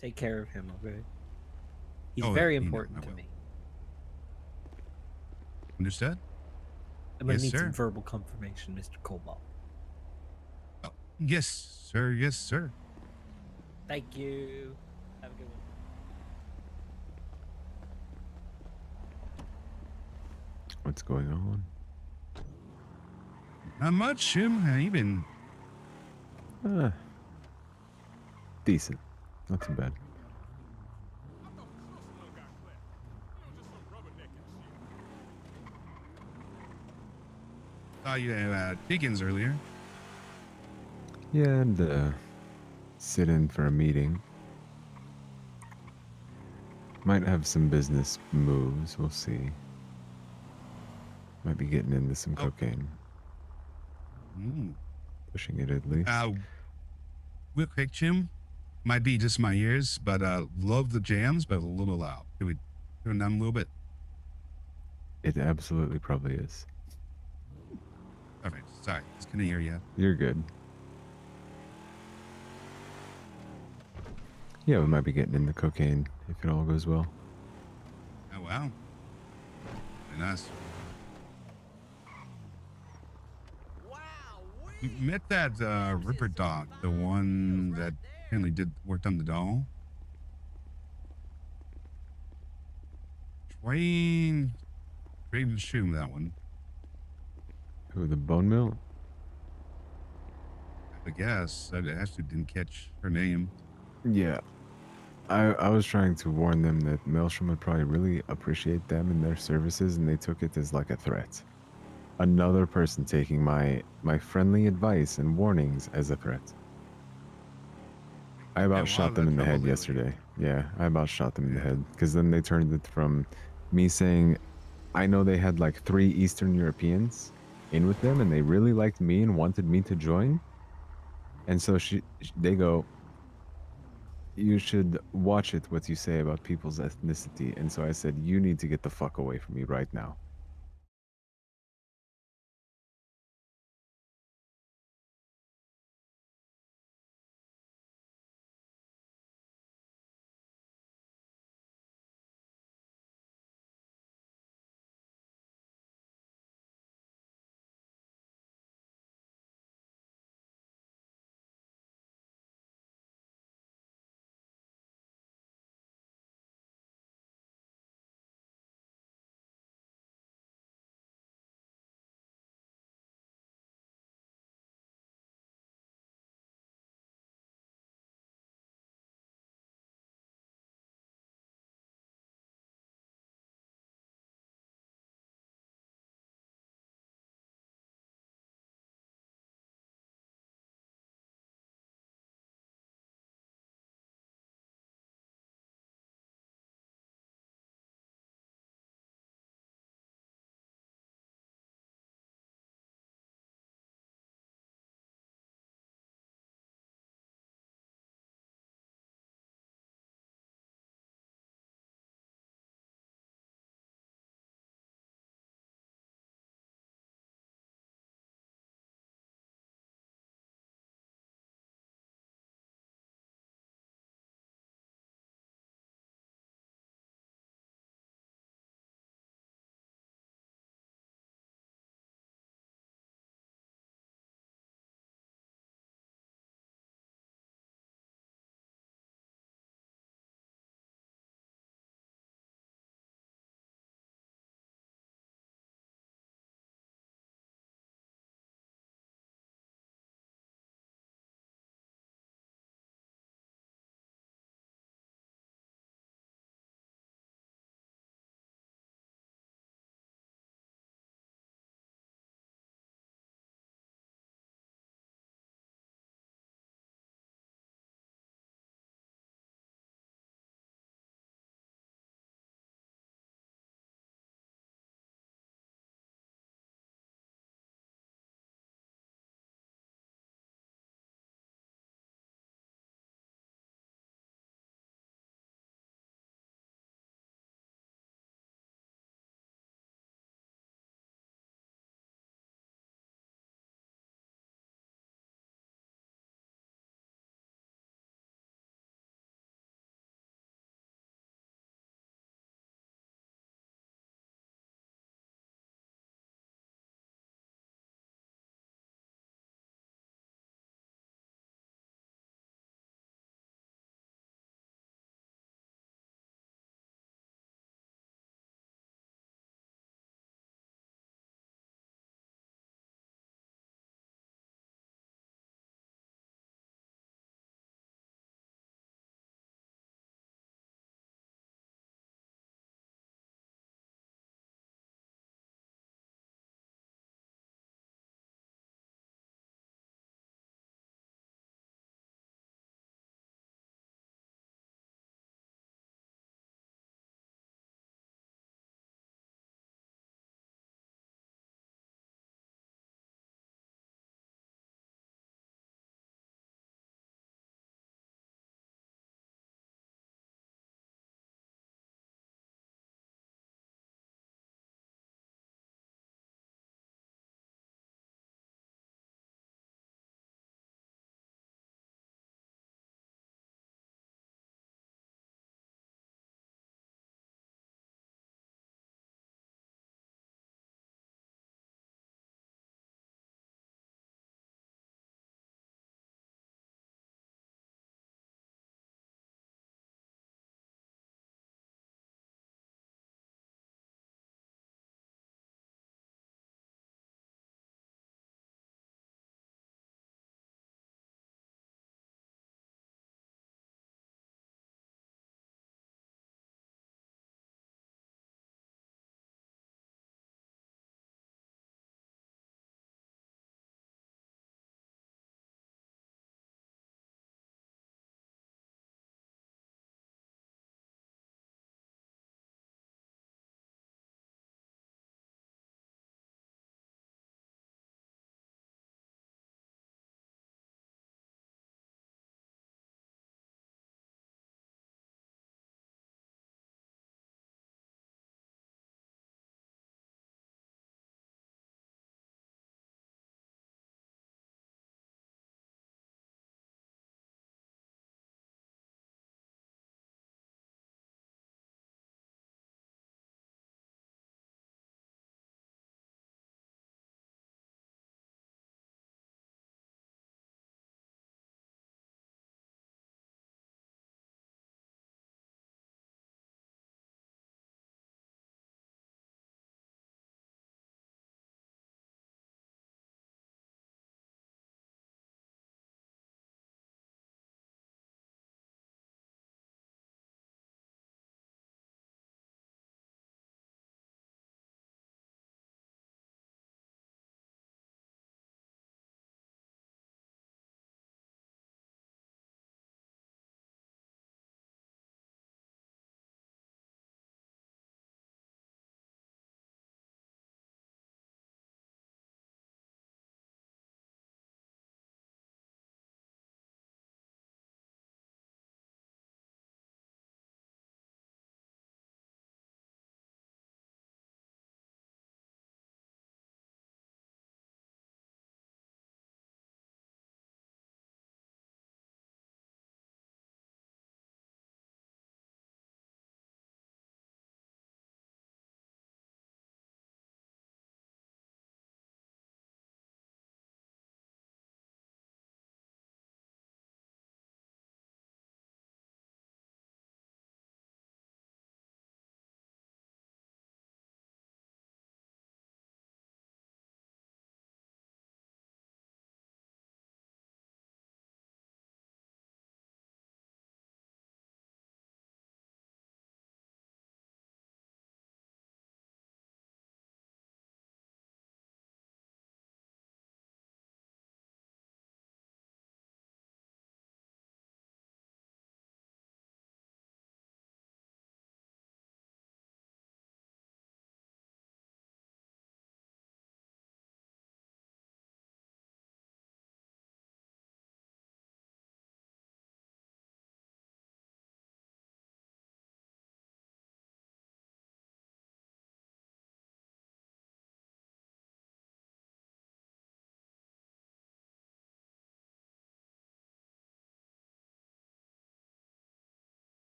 Take care of him, okay? He's Oh, very you know, I important to will. me. Understood? I'm gonna Yes, need some sir. verbal confirmation, Mr. Cobalt. Oh, yes, sir. Yes, sir. Thank you. Have a good one. What's going on? Not much, Jim. How you been? Uh, decent. Not too bad. Saw you at Dickens earlier. Yeah, and sit in for a meeting. Might have some business moves. We'll see. Might be getting into some Oh, cocaine. mm. Pushing it at least. Real quick, Jim. Might be just my ears, but love the jams, but a little loud. Can we turn down a little bit? It absolutely probably is. Perfect. Sorry, just couldn't hear you. You're good. Yeah, we might be getting into cocaine if it all goes well. Oh wow, very nice. Met that Ripper dog, the one that apparently worked on the doll. Train, Train to shoe that one. Who, the bone mill? I guess I actually didn't catch her name. Yeah. I was trying to warn them that Maelstrom would probably really appreciate them and their services, and they took it as like a threat. Another person taking my friendly advice and warnings as a threat. I Yeah, about a lot shot of them that in the trouble head lately. yesterday. Yeah, I about shot them in the Yeah. head because then they turned it from me saying, I know they had like 3 Eastern Europeans in with them and they really liked me and wanted me to join. And so they go, you should watch it what you say about people's ethnicity. And so I said, you need to get the fuck away from me right now.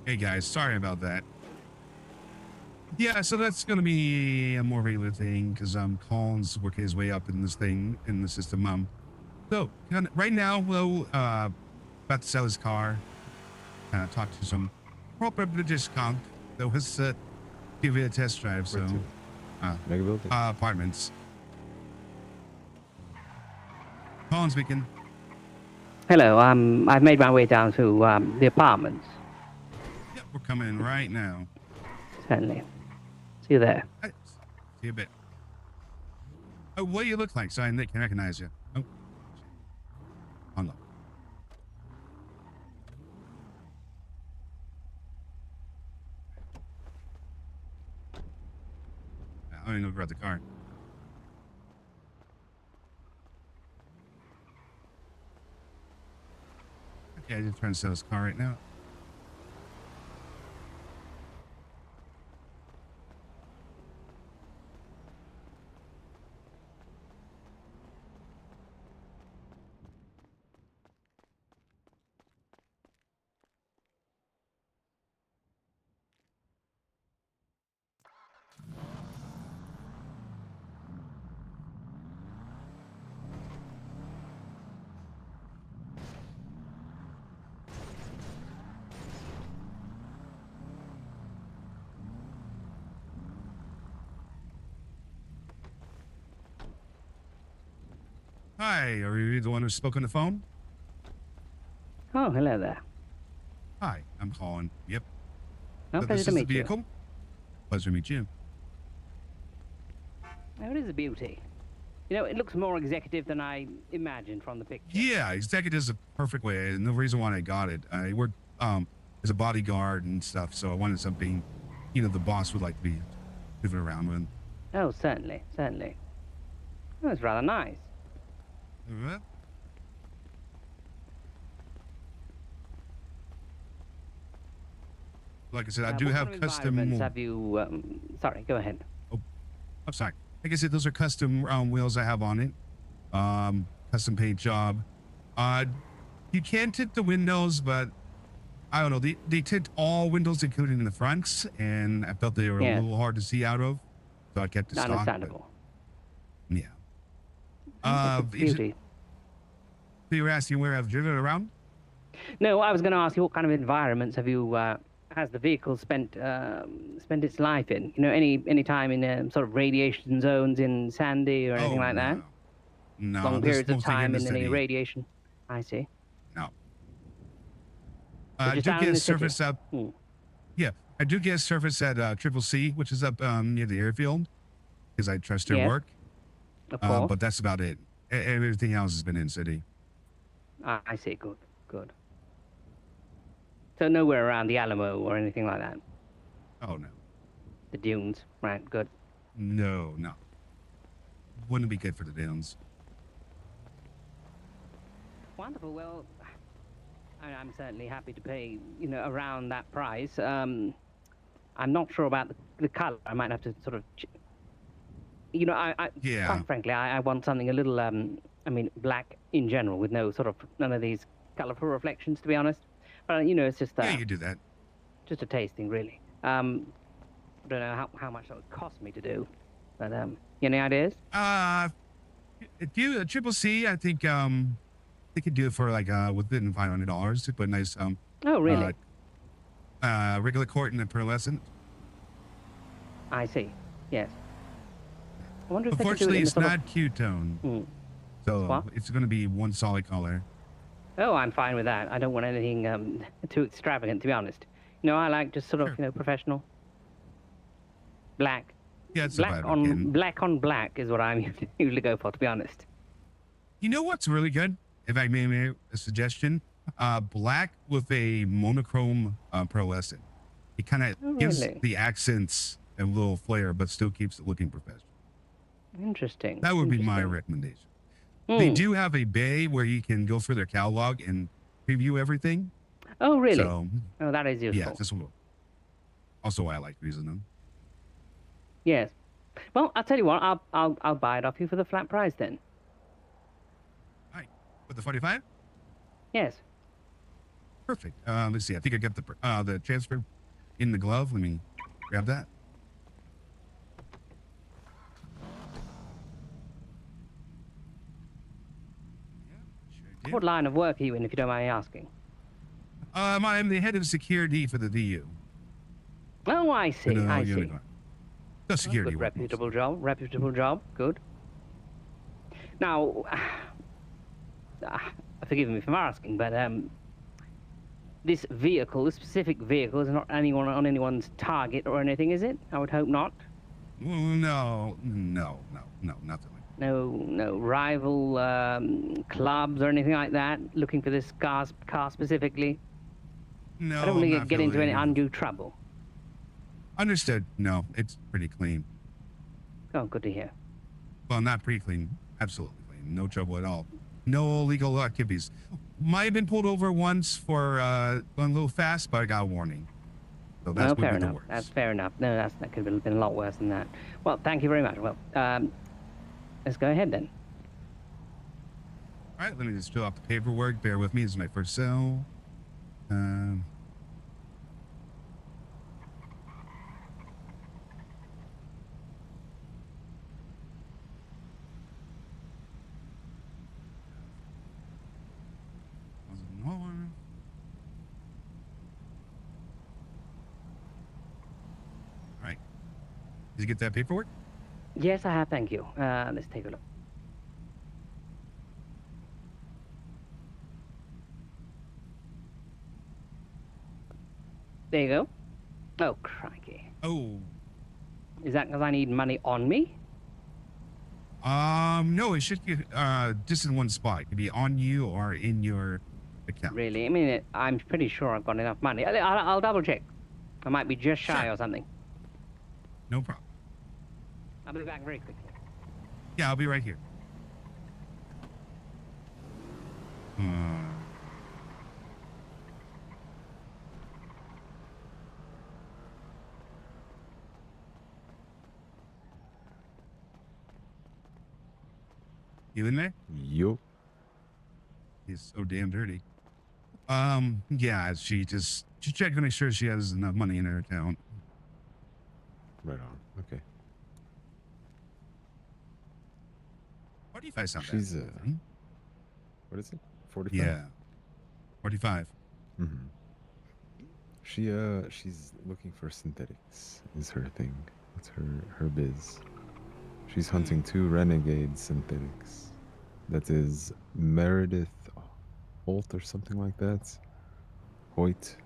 Hey guys, sorry about that. Yeah, so that's gonna be a more regular thing because Colin's working his way up in this thing in the system. So right now, we'll about to sell his car. Talk to some proper British skunk that was give it a test drive. So Mega building. apartments. Colin speaking. Hello, I've made my way down to the apartments. Yep, we're coming in right now. Certainly. See you there. Right, see you a bit. Oh, what do you look like so I can recognize you? Oh, hold on. I don't even know about the car. Okay, I'm just trying to sell this car right now. Hi, are you the one who spoke on the phone? Oh, hello there. Hi, I'm Colin. Yep. Oh, So pleasure this to is the meet you. vehicle. Pleasure to meet you. Oh, it is a beauty. You know, it looks more executive than I imagined from the picture. Yeah, executive is a perfect way, and the reason why I got it. I worked as a bodyguard and stuff, so I wanted something, the boss would like to be moving around with. Oh, certainly, certainly. Oh, it's rather nice. Like I said, I What do kind have of custom. environments have you? Sorry, go ahead. I'm sorry. Like I said, those are custom wheels I have on it. Custom paint job. You can tint the windows, but I don't know. They tint all windows, including the fronts, and I felt they were Yes. a little hard to see out of, so I kept the stock. Understandable. But, yeah. Oh, it's a beauty. So you were asking where I've driven around? No, I was going to ask you what kind of environments have you? Has the vehicle spent its life in? You know, any time in sort of radiation zones in Sandy or anything like that? No, Long this periods of mostly here time the in any city. radiation? I see. No. So I just do down in get the city. service up. Yeah, I do get service at Triple C, which is up near the airfield, because I trust their Yes. work. Of course. But that's about it. Everything else has been in city. I see. Good. Good. So nowhere around the Alamo or anything like that. Oh no, The dunes. Right. Good. no. Wouldn't be good for the dunes. Wonderful. Well, I'm certainly happy to pay, around that price. I'm not sure about the color. I might have to sort of, Yeah. quite frankly, I want something a little, black in general with none of these colorful reflections, to be honest. But, it's just, Yeah, you do that. just a tasting, really. I don't know how much that would cost me to do, but, any ideas? If you Triple C, I think they could do it for like within $500 to put a nice Oh, really? regular court and a pearlescent. I see. Yes. I wonder if they could do it Unfortunately, in the it's sort of- not Q-tone, so What? it's going to be one solid color. Oh, I'm fine with that. I don't want anything too extravagant, to be honest. I like just sort of, Sure. professional. Black. Yeah, it's Black about on again. black on black is what I'm usually go for, to be honest. You know what's really good? If I may make a suggestion, black with a monochrome pearlescent. It kind of Oh, gives really? the accents a little flair, but still keeps it looking professional. Interesting. That would be my Interesting. recommendation. They Hmm. do have a bay where you can go through their catalog and preview everything. Oh, really? So, Oh, that is useful. yeah, this will also why I like using them. Yes. Well, I'll tell you what. I'll buy it off you for the flat price then. All right, with the 45. Yes. Perfect. Let's see. I think I got the transfer in the glove. Let me grab that. Yeah, sure do. What line of work are you in, if you don't mind me asking? I'm the head of security for the VU. Oh, I see. I see. Unicorn. The security Good, work reputable mostly. job. Reputable job. Good. Now, forgive me for asking, but this vehicle, this specific vehicle, is not anyone on anyone's target or anything, is it? I would hope not. Well, no, nothing like that. No rival clubs or anything like that looking for this car specifically. No, I don't want I'm to not get into any affiliated with- undue trouble. Understood. No, it's pretty clean. Oh, good to hear. Well, not pretty clean. Absolutely clean. No trouble at all. No illegal activities. Might have been pulled over once for going a little fast, but I got a warning. So that's No, would fair be the enough. worst. That's fair enough. No, that could have been a lot worse than that. Well, thank you very much. Well, let's go ahead then. All right, let me just fill out the paperwork. Bear with me. This is my first cell. Wasn't one. All right. Did you get that paperwork? Yes, I have. Thank you. Let's take a look. There you go. Oh, crikey. Oh, Is that because I need money on me? no, it should be just in one spot. It could be on you or in your account. Really? I mean, I'm pretty sure I've got enough money. I'll double check. I might be just shy Sure. or something. No problem. I'll be back very quickly. Yeah, I'll be right here. You in there? Yo. He's so damn dirty. Yeah, she checked to make sure she has enough money in her account. Right on. Okay. What do you guys sound She's, bad? Hmm? What is it? 45? Yeah. 45. Mm-hmm. She's looking for synthetics is her thing. That's her biz. She's hunting 2 renegade synthetics. That is Meredith Holt or something like that. Hoyt.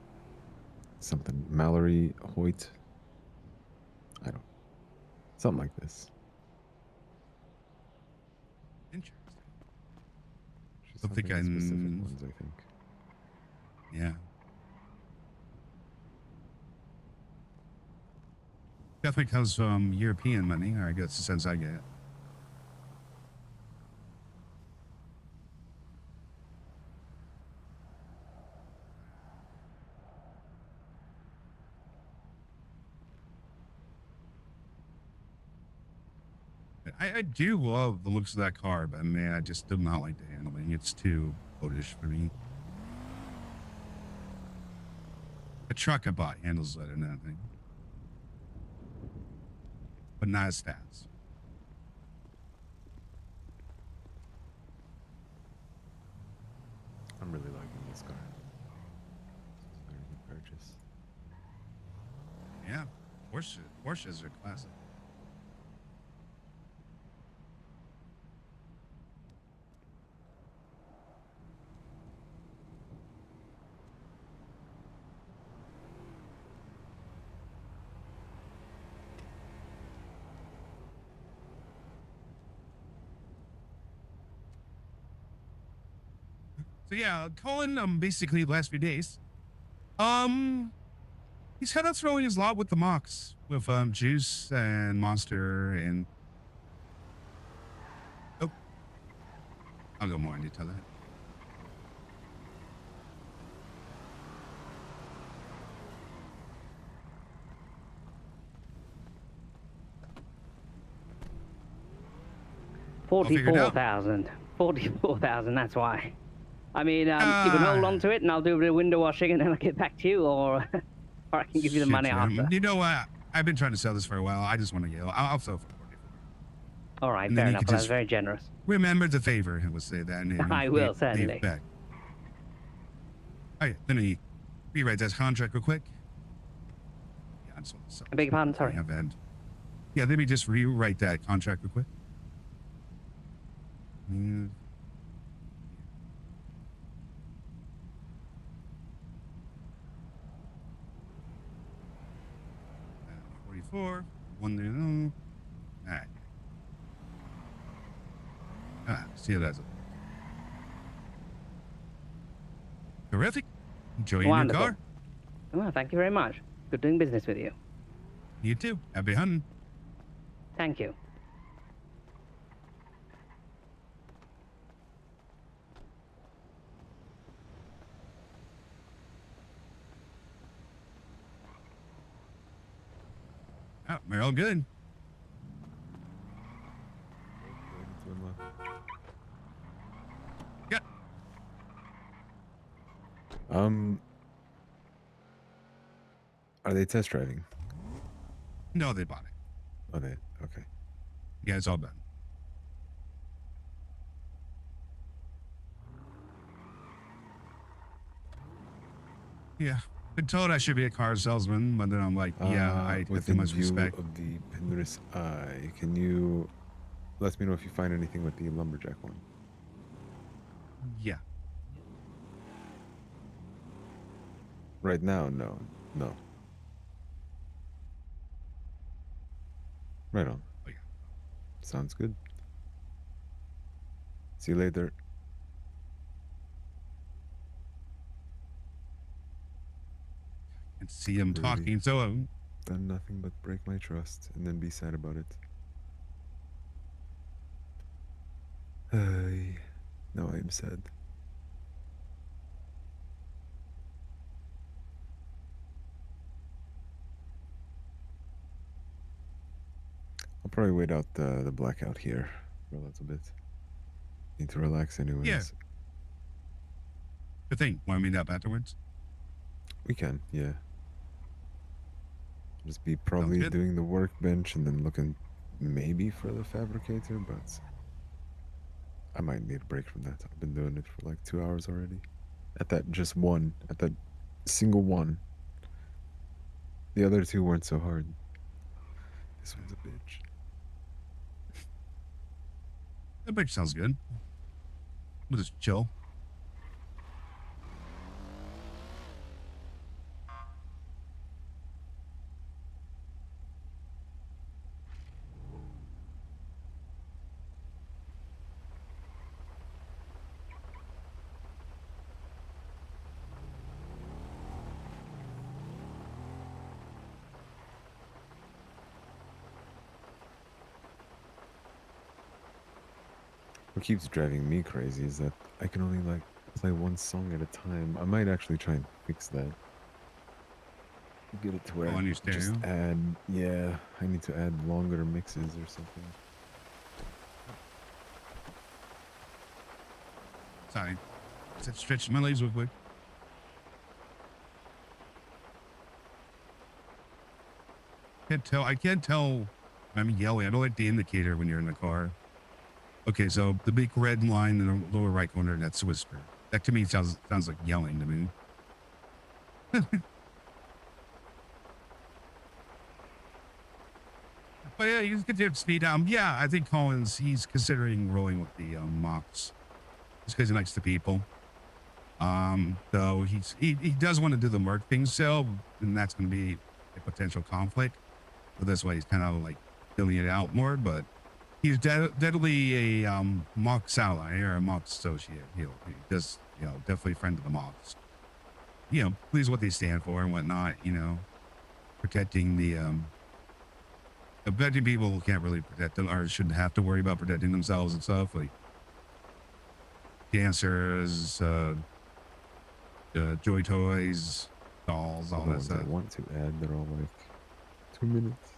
Something. Mallory Hoyt. I don't. Something like this. Interesting. She's Don't think hunting the I specific kn- ones, I think. Yeah. Definitely comes from European money, or I guess the sense I get. I do love the looks of that car, but man, I just do not like the handling. It's too boatish for me. A truck I bought handles better than that thing. But not as fast. I'm really liking this car. This is a very good purchase. Yeah. Porsches are classic. So yeah, Colin, basically the last few days, he's kind of throwing his lot with the mocks, with Juice and Monster and I'll go more into that. figure it out. 44,000. 44,000, that's why. I mean, you can hold on to it, and I'll do a bit of window washing, and then I'll get back to you, or or I can give you the Shit, money Jim. after. You know what? I've been trying to sell this for a while. I just want to yell. I'll sell for 44. All right, And fair then you enough. could Well, that's just very generous. remember the favor. I would say that. And then I will, certainly. back. All right, let me rewrite that contract real quick. Yeah, I just want to sell. I beg your pardon, sorry. Yeah, let me just rewrite that contract real quick. 44. 1 there. All right. See how that's terrific. Enjoy your new car. Well, thank you very much. Good doing business with you. You too. Happy hunting. Thank you. Oh, we're all good. Yeah. Are they test driving? No, they bought it. Oh, they okay. Yeah, it's all done. Yeah. Been told I should be a car salesman, but then I'm like, yeah, I have too much respect. Of the Penduris Eye, can you let me know if you find anything with the lumberjack one? Yeah. Right now, no. Right on. Oh, yeah. Sounds good. See you later. And see him Really? talking. So, Done nothing but break my trust and then be sad about it. Now I am sad. I'll probably wait out the blackout here for a little bit. Need to relax anyways. Yeah. Good thing. Want to meet up afterwards? We can, yeah. Just be probably doing the workbench and then looking maybe for the fabricator, but I might need a break from that. I've been doing it for like 2 hours already. At that single one. The other two weren't so hard. This one's a bitch. That bitch sounds good. We'll just chill. What keeps driving me crazy is that I can only like play one song at a time. I might actually try and fix that. Get it to where on your I just stereo? add, yeah, I need to add longer mixes or something. Sorry. Just stretch my legs real quick. I can't tell I'm yelling. I don't like the indicator when you're in the car. Okay, so the big red line in the lower right corner, that's whisper. That to me sounds like yelling to me. But yeah, you can continue to speed down. Yeah, I think Colin's, he's considering rolling with the mocks. Just because he likes the people. Though he does want to do the merc thing still, and that's going to be a potential conflict. So that's why he's kind of like filling it out more, but he's definitely a Mox ally or a Mox associate. He does, definitely a friend of the Mox. Please what they stand for and whatnot, protecting protecting people who can't really protect them or shouldn't have to worry about protecting themselves and stuff, like dancers, joy toys, dolls, all that stuff. I want to add, they're all like 2 minutes.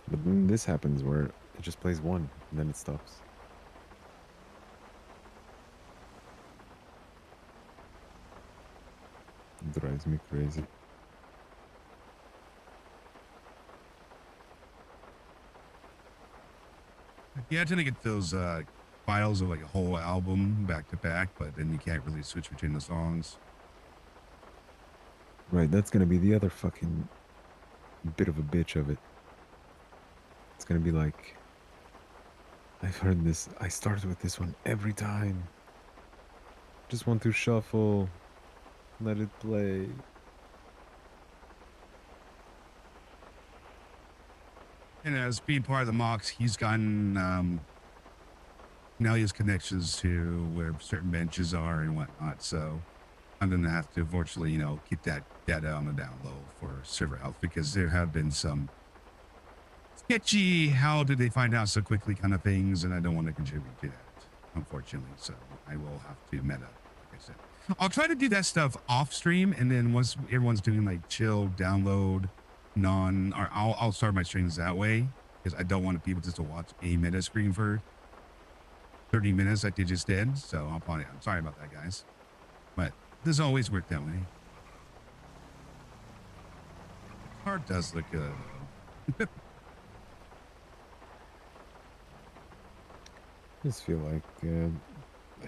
But then this happens where it just plays one and then it stops. drives me crazy. Yeah, I tend to get those files of like a whole album back to back, but then you can't really switch between the songs. Right, that's gonna be the other fucking bit of a bitch of it. It's gonna be like, I've heard this. I started with this one every time. Just want to shuffle, let it play. And as being part of the mocks, he's gotten now he has connections to where certain benches are and whatnot. So I'm gonna have to unfortunately, keep that data on the down low for server health because there have been some sketchy how did they find out so quickly kind of things, and I don't want to contribute to that, unfortunately. So I will have to meta, like I said. I'll try to do that stuff off stream, and then once everyone's doing like chill download or I'll start my streams that way because I don't want people just to watch a meta screen for 30 minutes like they just did. So I'm sorry about that, guys, but this always worked that way. The car does look good though. I just feel like the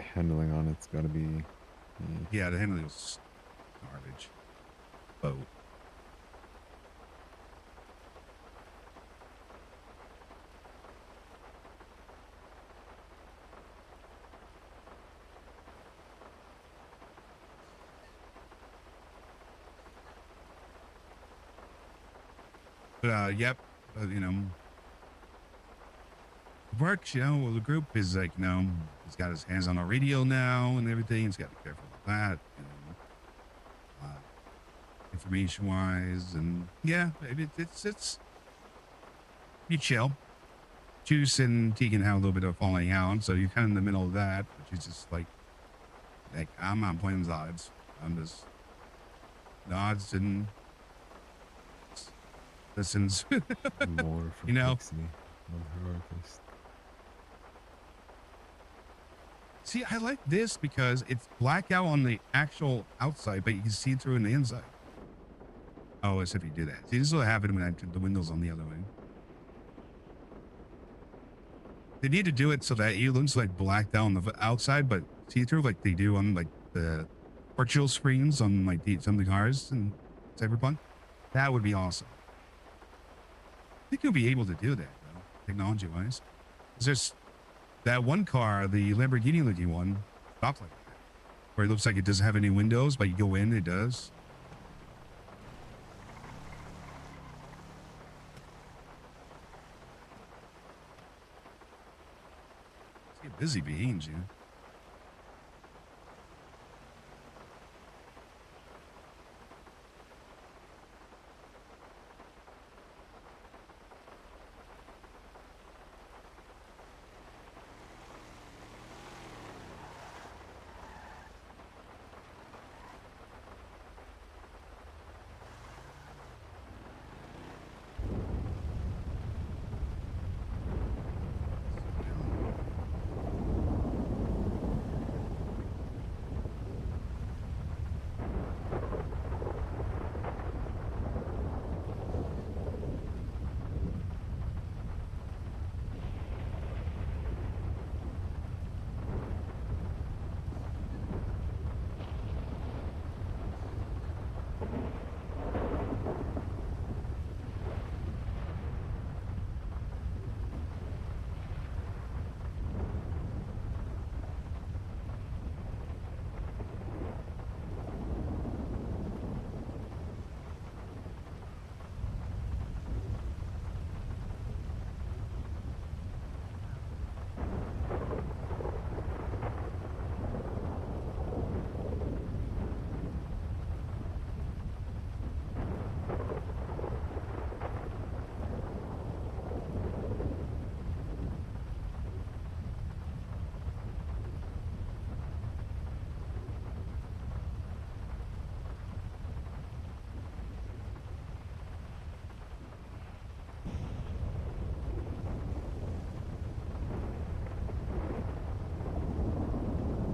handling on it's gotta be. Yeah, the handling was garbage. Boat. But yep, works, the group is like, he's got his hands on our radio now and everything. He's got to be careful about that, information wise. And yeah, it's you chill. Juice and Tegan have a little bit of falling out, so you're kind of in the middle of that, which is just like I'm not playing the odds. I'm just nods and listens. More from Pixie on her artist. See, I like this because it's blackout on the actual outside, but you can see through on the inside. Oh, as if you do that. See, this is what happened when I turned the windows on the other way. They need to do it so that it looks like blacked out on the outside, but see through like they do on like the virtual screens on like some of the cars in Cyberpunk. That would be awesome. I think you'll be able to do that, though, technology-wise. There's that one car, the Lamborghini looking one, stopped like that, where it looks like it doesn't have any windows, but you go in, it does. Let's get busy behind you.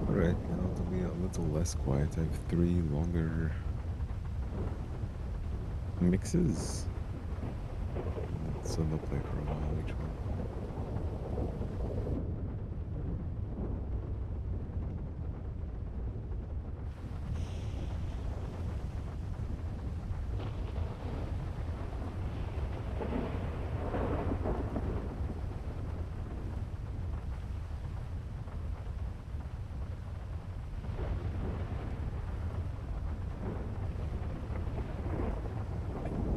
Alright, now it'll be a little less quiet. I have 3 longer mixes. So they'll play for a while each one.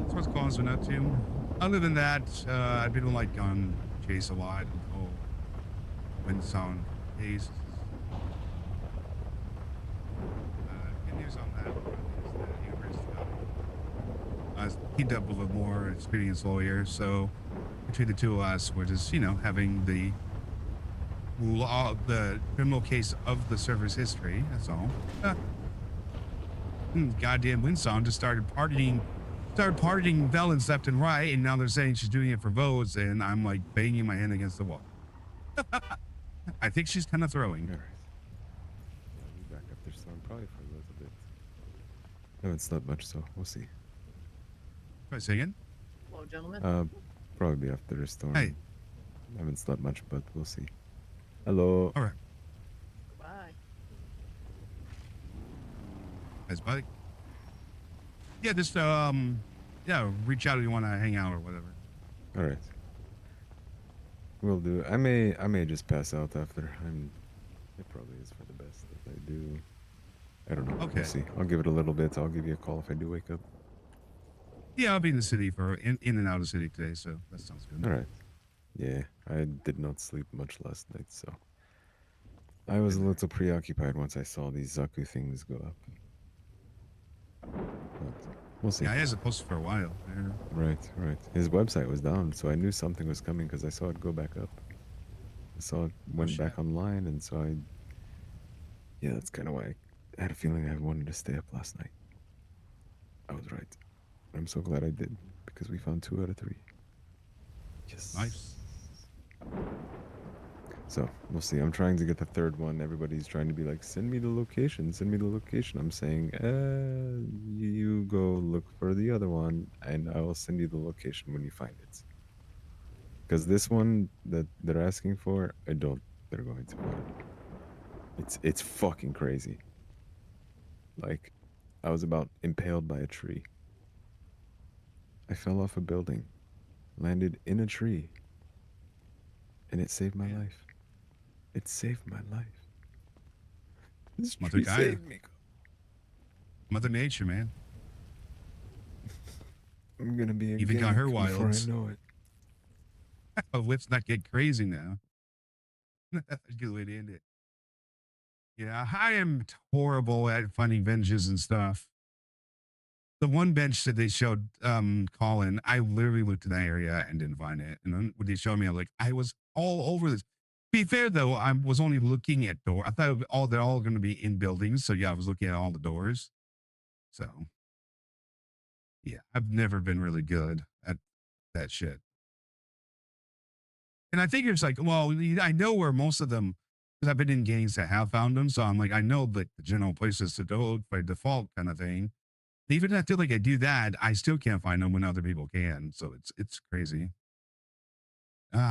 That's what's causing that too. Other than that, I've been like on Chase a lot. Oh, wind sound case. Good news on that one is that University teamed up with a more experienced lawyer. So between the two of us, we're just, having the criminal case of the server's history. That's all. Goddamn Winsong just started partying felons left and right, and now they're saying she's doing it for votes, and I'm like banging my head against the wall. I think she's kind of throwing. All right. I'll be back after storm probably for a little bit. I haven't slept much, so we'll see. Try singing. Hello, gentlemen. Probably be after the storm. Hey. I haven't slept much, but we'll see. Hello. All right. Bye. Nice, buddy. Yeah, just reach out if you want to hang out or whatever. All right. Will do. I may just pass out after. It probably is for the best if I do. I don't know. Okay. We'll see. I'll give it a little bit. I'll give you a call if I do wake up. Yeah, I'll be in the city for in and out of the city today, so that sounds good. All right. Yeah, I did not sleep much last night, so I was a little preoccupied once I saw these Zaku things go up. But we'll see. Yeah, he hasn't posted for a while. Yeah. Right. His website was down, so I knew something was coming because I saw it go back up. I saw it went back online, and so yeah, that's kind of why I had a feeling I wanted to stay up last night. I was right. I'm so glad I did, because we found 2 out of 3. Yes. Nice. So, we'll see. I'm trying to get the 3rd one. Everybody's trying to be like, send me the location, send me the location. I'm saying, you go look for the other one, and I will send you the location when you find it. Because this one that they're asking for, I don't they're going to find. It's fucking crazy. Like, I was about impaled by a tree. I fell off a building, landed in a tree, and it saved my life. It saved my life. This Mother tree Gaia. saved me. Mother Nature, man. I'm gonna be Even got her before wilds. I know it. Oh, let's not get crazy now. That's a good way to end it. Yeah, I am horrible at finding benches and stuff. The one bench that they showed Colin, I literally looked in that area and didn't find it. And then when they showed me, I'm like, I was all over this. Be fair though, I was only looking at door. I thought they're all going to be in buildings. So yeah, I was looking at all the doors. So yeah, I've never been really good at that shit. And I think it's like, well, I know where most of them, because I've been in gangs that have found them. So I'm like, I know like the general places to go by default kind of thing. Even after like I do that, I still can't find them when other people can. So it's crazy. But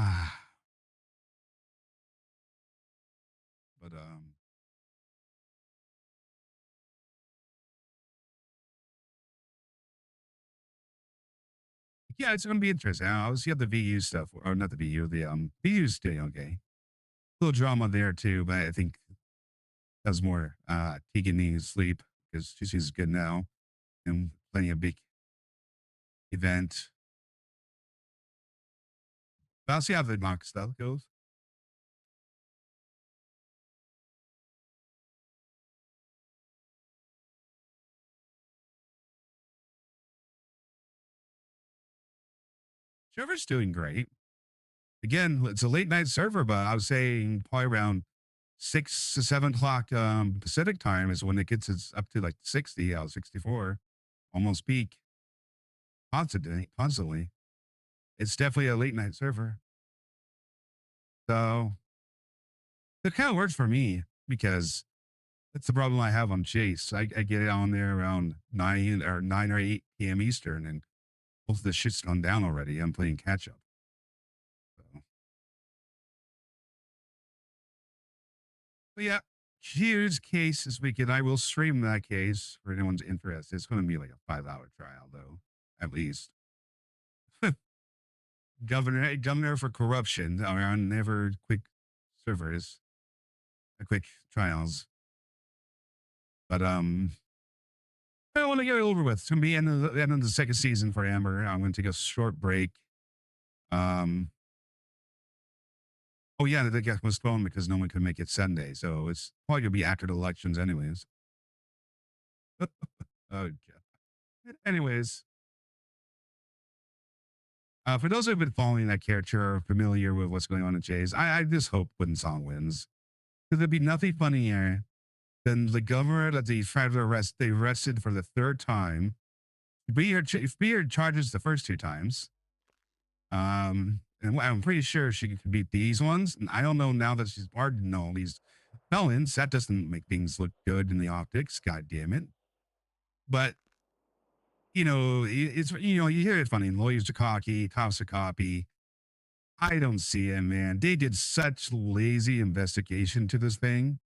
yeah, it's gonna be interesting. I see how the VU stuff, or not the VU, the VU's staying okay. A little drama there too, but I think that's more Tegan needing sleep because she's good now and plenty of big event. But I'll see how the mock stuff goes. Server's doing great. Again, it's a late night server, but I was saying probably around 6 to 7 o'clock Pacific time is when it gets up to like 60 out 64, almost peak. Constantly. It's definitely a late night server. So it kind of works for me because That's the problem I have on Chase. I get it on there around 9 or 8 p.m. Eastern, and most of the shit's gone down already. I'm playing catch up. So. But yeah, huge case this weekend. I will stream that case for anyone's interest. It's going to be like a 5-hour trial, though, at least. Governor for corruption around never quick servers, quick trials. But I want to get it over with. It's gonna be end of the second season for Amber. I'm going to take a short break. Oh yeah, that got postponed because no one could make it Sunday, so it's probably gonna be after the elections, anyways. Oh God. Anyways, for those who have been following that character or familiar with what's going on in Jay's, I just hope Song wins. Because there'd be nothing funnier than the governor that they tried to arrest. They arrested for the third time. Beard charges the first 2 times. And I'm pretty sure she could beat these ones. And I don't know now that she's pardoned all these felons. That doesn't make things look good in the optics. God damn it. But, it's, you hear it funny. Lawyers are cocky, cops are copy. I don't see it, man. They did such lazy investigation to this thing.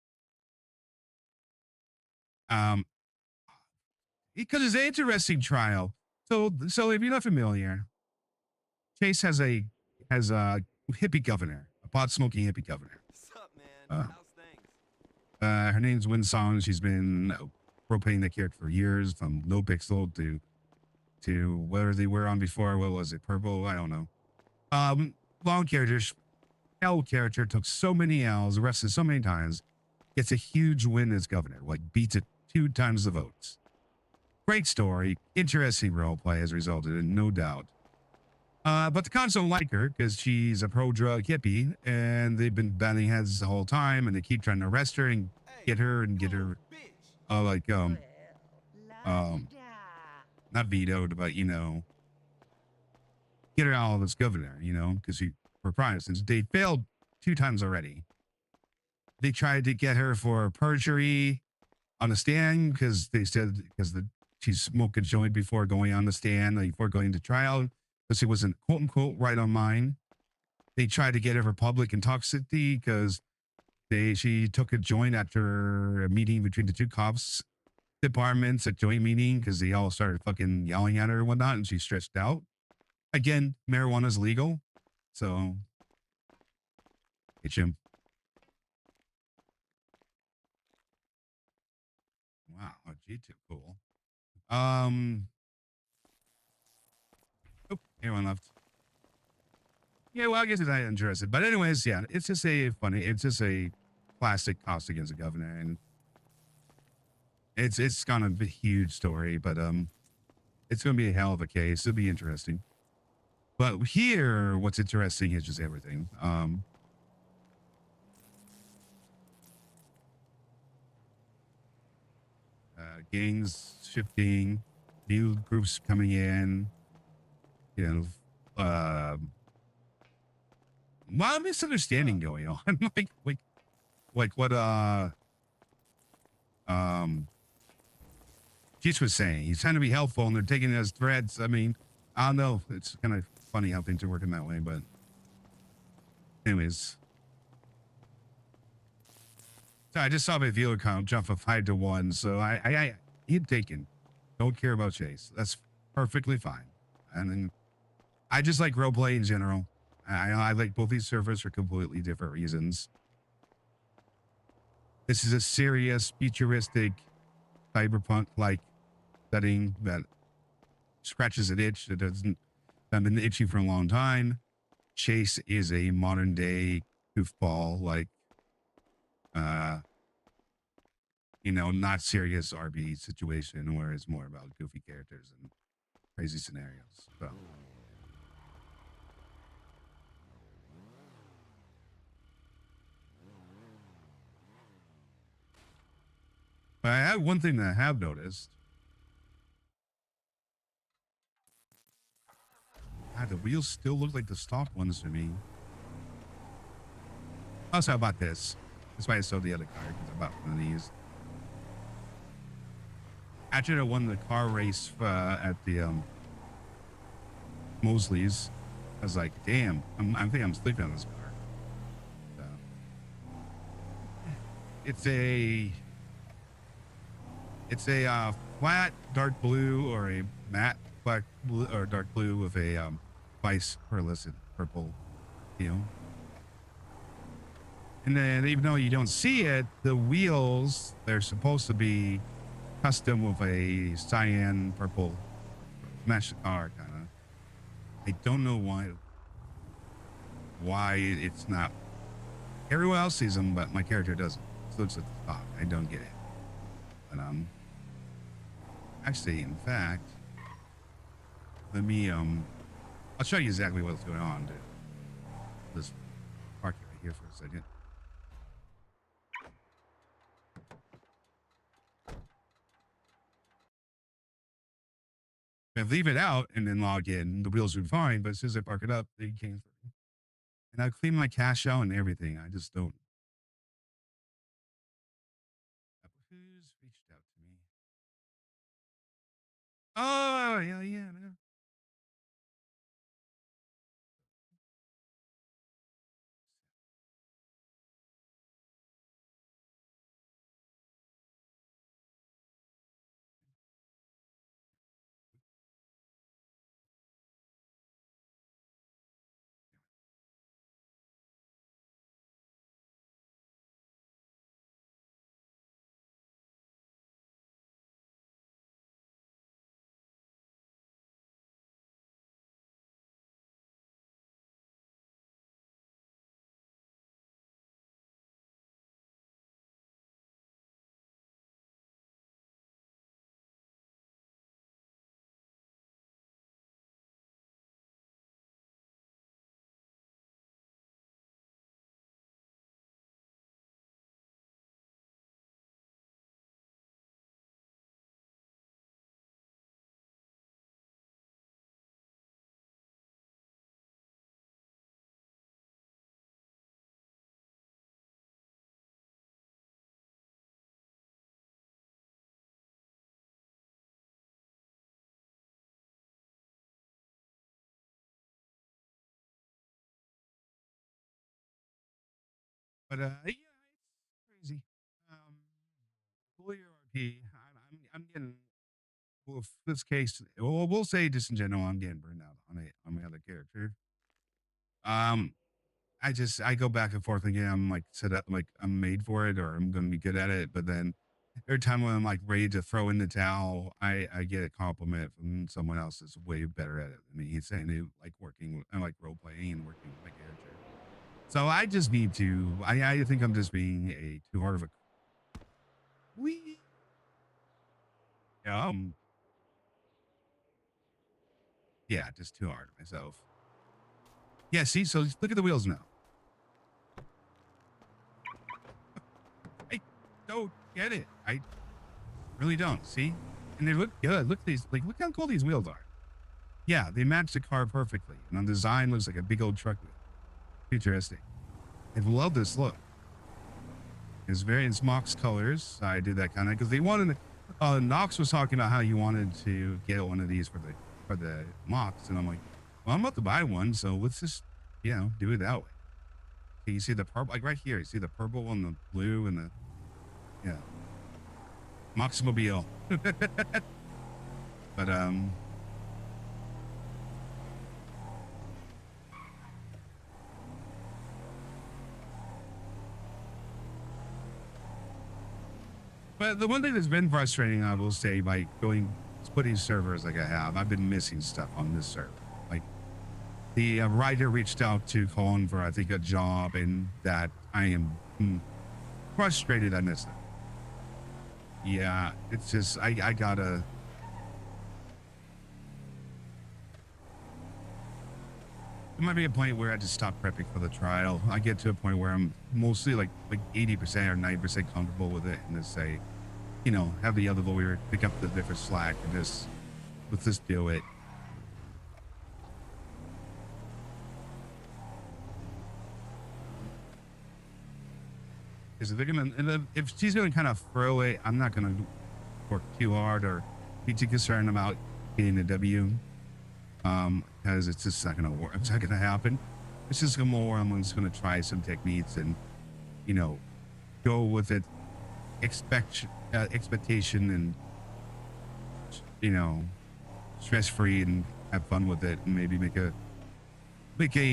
Because it's an interesting trial. So if you're not familiar, Chase has a hippie governor, a pot smoking hippie governor. What's up, man? How's things? Her name's Winsong. She's been role-playing that character for years, from No Pixel to whatever they were on before. What was it? Purple? I don't know. Long character, L character, took so many L's, arrested so many times, gets a huge win as governor, like beats it 2 times the votes. Great story, interesting roleplay has resulted in, no doubt. But the cons don't like her because she's a pro-drug hippie, and they've been batting heads the whole time, and they keep trying to arrest her and get her, not vetoed, but get her out of this governor, because she, for Protestants, they failed 2 times already. They tried to get her for perjury on the stand because they said she smoked a joint before going on the stand, before going to trial, because she wasn't quote unquote right on mine. They tried to get her for public intoxicity because she took a joint after a meeting between the 2 cops departments, a joint meeting, because they all started fucking yelling at her and whatnot, and she stressed out. Again, marijuana's legal, so hey Jim. Wow, G2, cool. Oh, everyone left. Yeah, well, I guess it's not interested. But anyways, yeah, it's just a classic cost against the governor, and it's gonna be a huge story, but it's gonna be a hell of a case. It'll be interesting. But here, what's interesting is just everything. Gangs shifting, new groups coming in, a lot of misunderstanding going on. like what Keith was saying. He's trying to be helpful, and they're taking it as threats. I mean, I don't know. It's kind of funny how things are working that way, but anyways. So I just saw my viewer count jump from 5 to 1, so I he'd taken. Don't care about Chase. That's perfectly fine. And then I just like roleplay in general. I like both these servers for completely different reasons. This is a serious, futuristic, cyberpunk-like setting that scratches an itch that doesn't. I've been itching for a long time. Chase is a modern-day goofball, like, not serious RB situation where it's more about goofy characters and crazy scenarios. So. But I have one thing that I have noticed. God, the wheels still look like the stock ones to me. Also, how about this? That's why I sold the other car, because I bought one of these. after I won the car race at the Mosley's, I was like, damn, I think I'm sleeping on this car. So, it's a flat dark blue or a matte black blue or dark blue with a vice pearlescent purple hue. And then even though you don't see it, the wheels, they're supposed to be custom with a cyan purple mesh car kind of. I don't know why it's not. Everyone else sees them, but my character doesn't. So it's at the top. I don't get it. But actually, in fact, let me I'll show you exactly what's going on. Dude. Let's park it right here for a second. If I leave it out and then log in, the wheels would be fine. But as soon as I park it up, they can't. And I clean my cache out and everything. I just don't. Who's reached out to me? Oh, yeah. No. But yeah, it's crazy. Fully RP. I'm getting. Well, if this case, well, we'll say just in general, I'm getting burned out on my other character. Um, I go back and forth again. I'm like set up like I'm made for it or I'm gonna be good at it. But then every time when I'm like ready to throw in the towel, I get a compliment from someone else that's way better at it than me. He's saying they like working, I like role playing and working with my character. So I just need to. I think I'm just being a too hard of a. We. Yeah. Yeah, just too hard on myself. Yeah. See. So look at the wheels now. I don't get it. I really don't. See, and they look good. Look at these. Like, look how cool these wheels are. Yeah, they match the car perfectly, and the design looks like a big old truck wheel. Futuristic. I love this look. It's very in Mox colors. I did that kind of because they wanted. Knox was talking about how you wanted to get one of these for the Mox, and I'm like, well, I'm about to buy one, so let's just do it that way. Okay, you see the purple, like right here. You see the purple and the blue and the Moxmobile. But But the one thing that's been frustrating, I will say, by splitting servers like I have, I've been missing stuff on this server. Like the writer reached out to Colin for, I think, a job, and that I am frustrated I missed it. Yeah, it's just, I gotta. There might be a point where I just stop prepping for the trial. I get to a point where I'm mostly like 80% or 90% comfortable with it, and just say, have the other lawyer pick up the different slack and let's just do it. Because if she's gonna kind of throw it, I'm not gonna. work too hard or be too concerned about getting a W. Because it's just not gonna work. It's not gonna happen. It's just more. I'm just gonna try some techniques and, you know, go with it. Expectation and, you know, stress free and have fun with it and maybe make a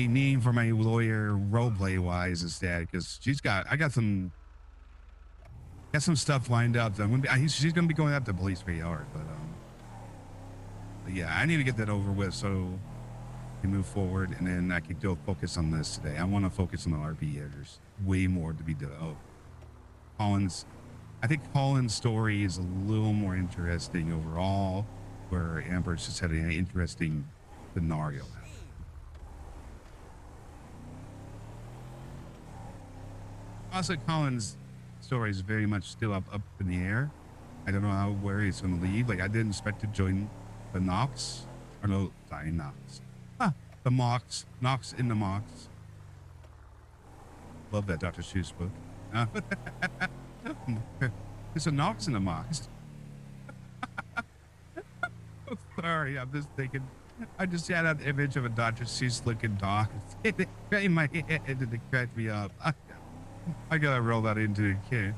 name for my lawyer role play wise instead, because I got some stuff lined up that she's gonna be going after police pretty hard, but yeah, I need to get that over with so we move forward, and then I can go focus on this today. I want to focus on the RP here. There's way more to be done. I think Colin's story is a little more interesting overall, where Amber's just had an interesting scenario. Also, Colin's story is very much still up in the air. I don't know where he's going to lead. Like, I didn't expect to join the Knox. Or no, sorry, Knox. The Mox. Knox in the Mox. Love that Dr. Seuss book. There's a Knox in the Mox. Oh, sorry, I'm just thinking. I just had an image of a Dr. Seuss looking dog in my head and it cracked me up. I gotta roll that into the kid.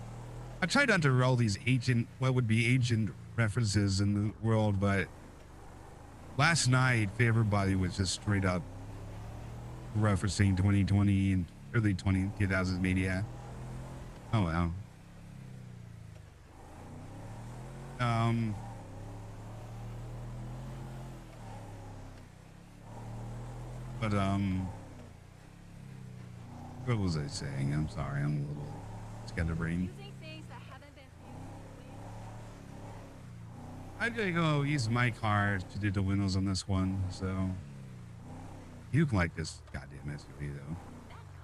I tried not to roll these what would be ancient references in the world, but last night, everybody was just straight up referencing 2020 and early 2000s media. Oh, wow. What was I saying? I'm sorry, I'm a little scatterbrained. I'm gonna go use my car to do the windows on this one, so you can like this goddamn SUV though.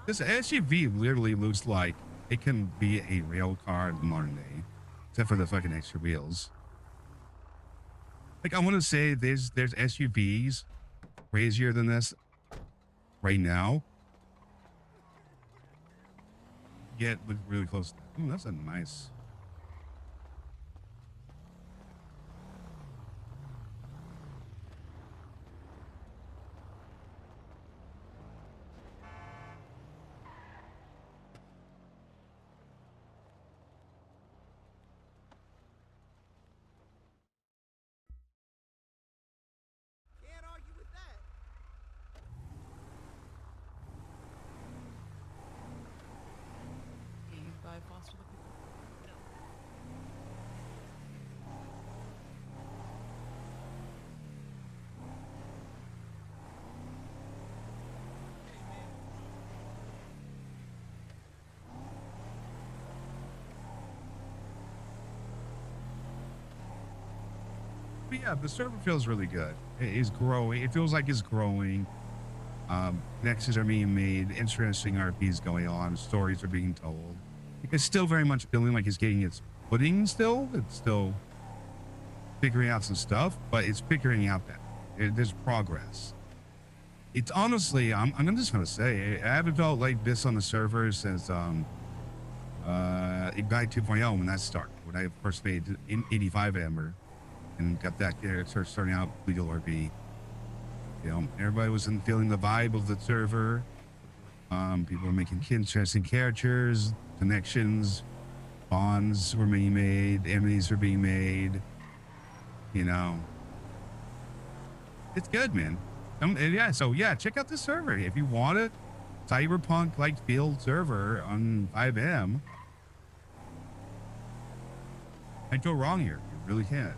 This SUV literally looks like it can be a rail car in the modern day, except for the fucking extra wheels. Like, I want to say there's SUVs crazier than this right now. Get really close. Ooh, that's a nice. Can't argue with that. By Foster the People. But yeah, the server feels really good. It is growing. It feels like it's growing. Connections are being made. Interesting RPs going on. Stories are being told. It's still very much feeling like it's getting its footing still. It's still figuring out some stuff, but it's figuring out that there's progress. It's honestly, I'm just gonna say, I haven't felt like this on the server since Ignite 2.0 when that started, when I first made in 85 Amber and got that character starting out legal RP. You know, everybody was feeling the vibe of the server. People were making interesting characters, connections, bonds were being made, enemies were being made. You know, it's good, man. And yeah, so yeah, check out the server if you want a cyberpunk like field server on 5M. Can't go wrong here. You really can't.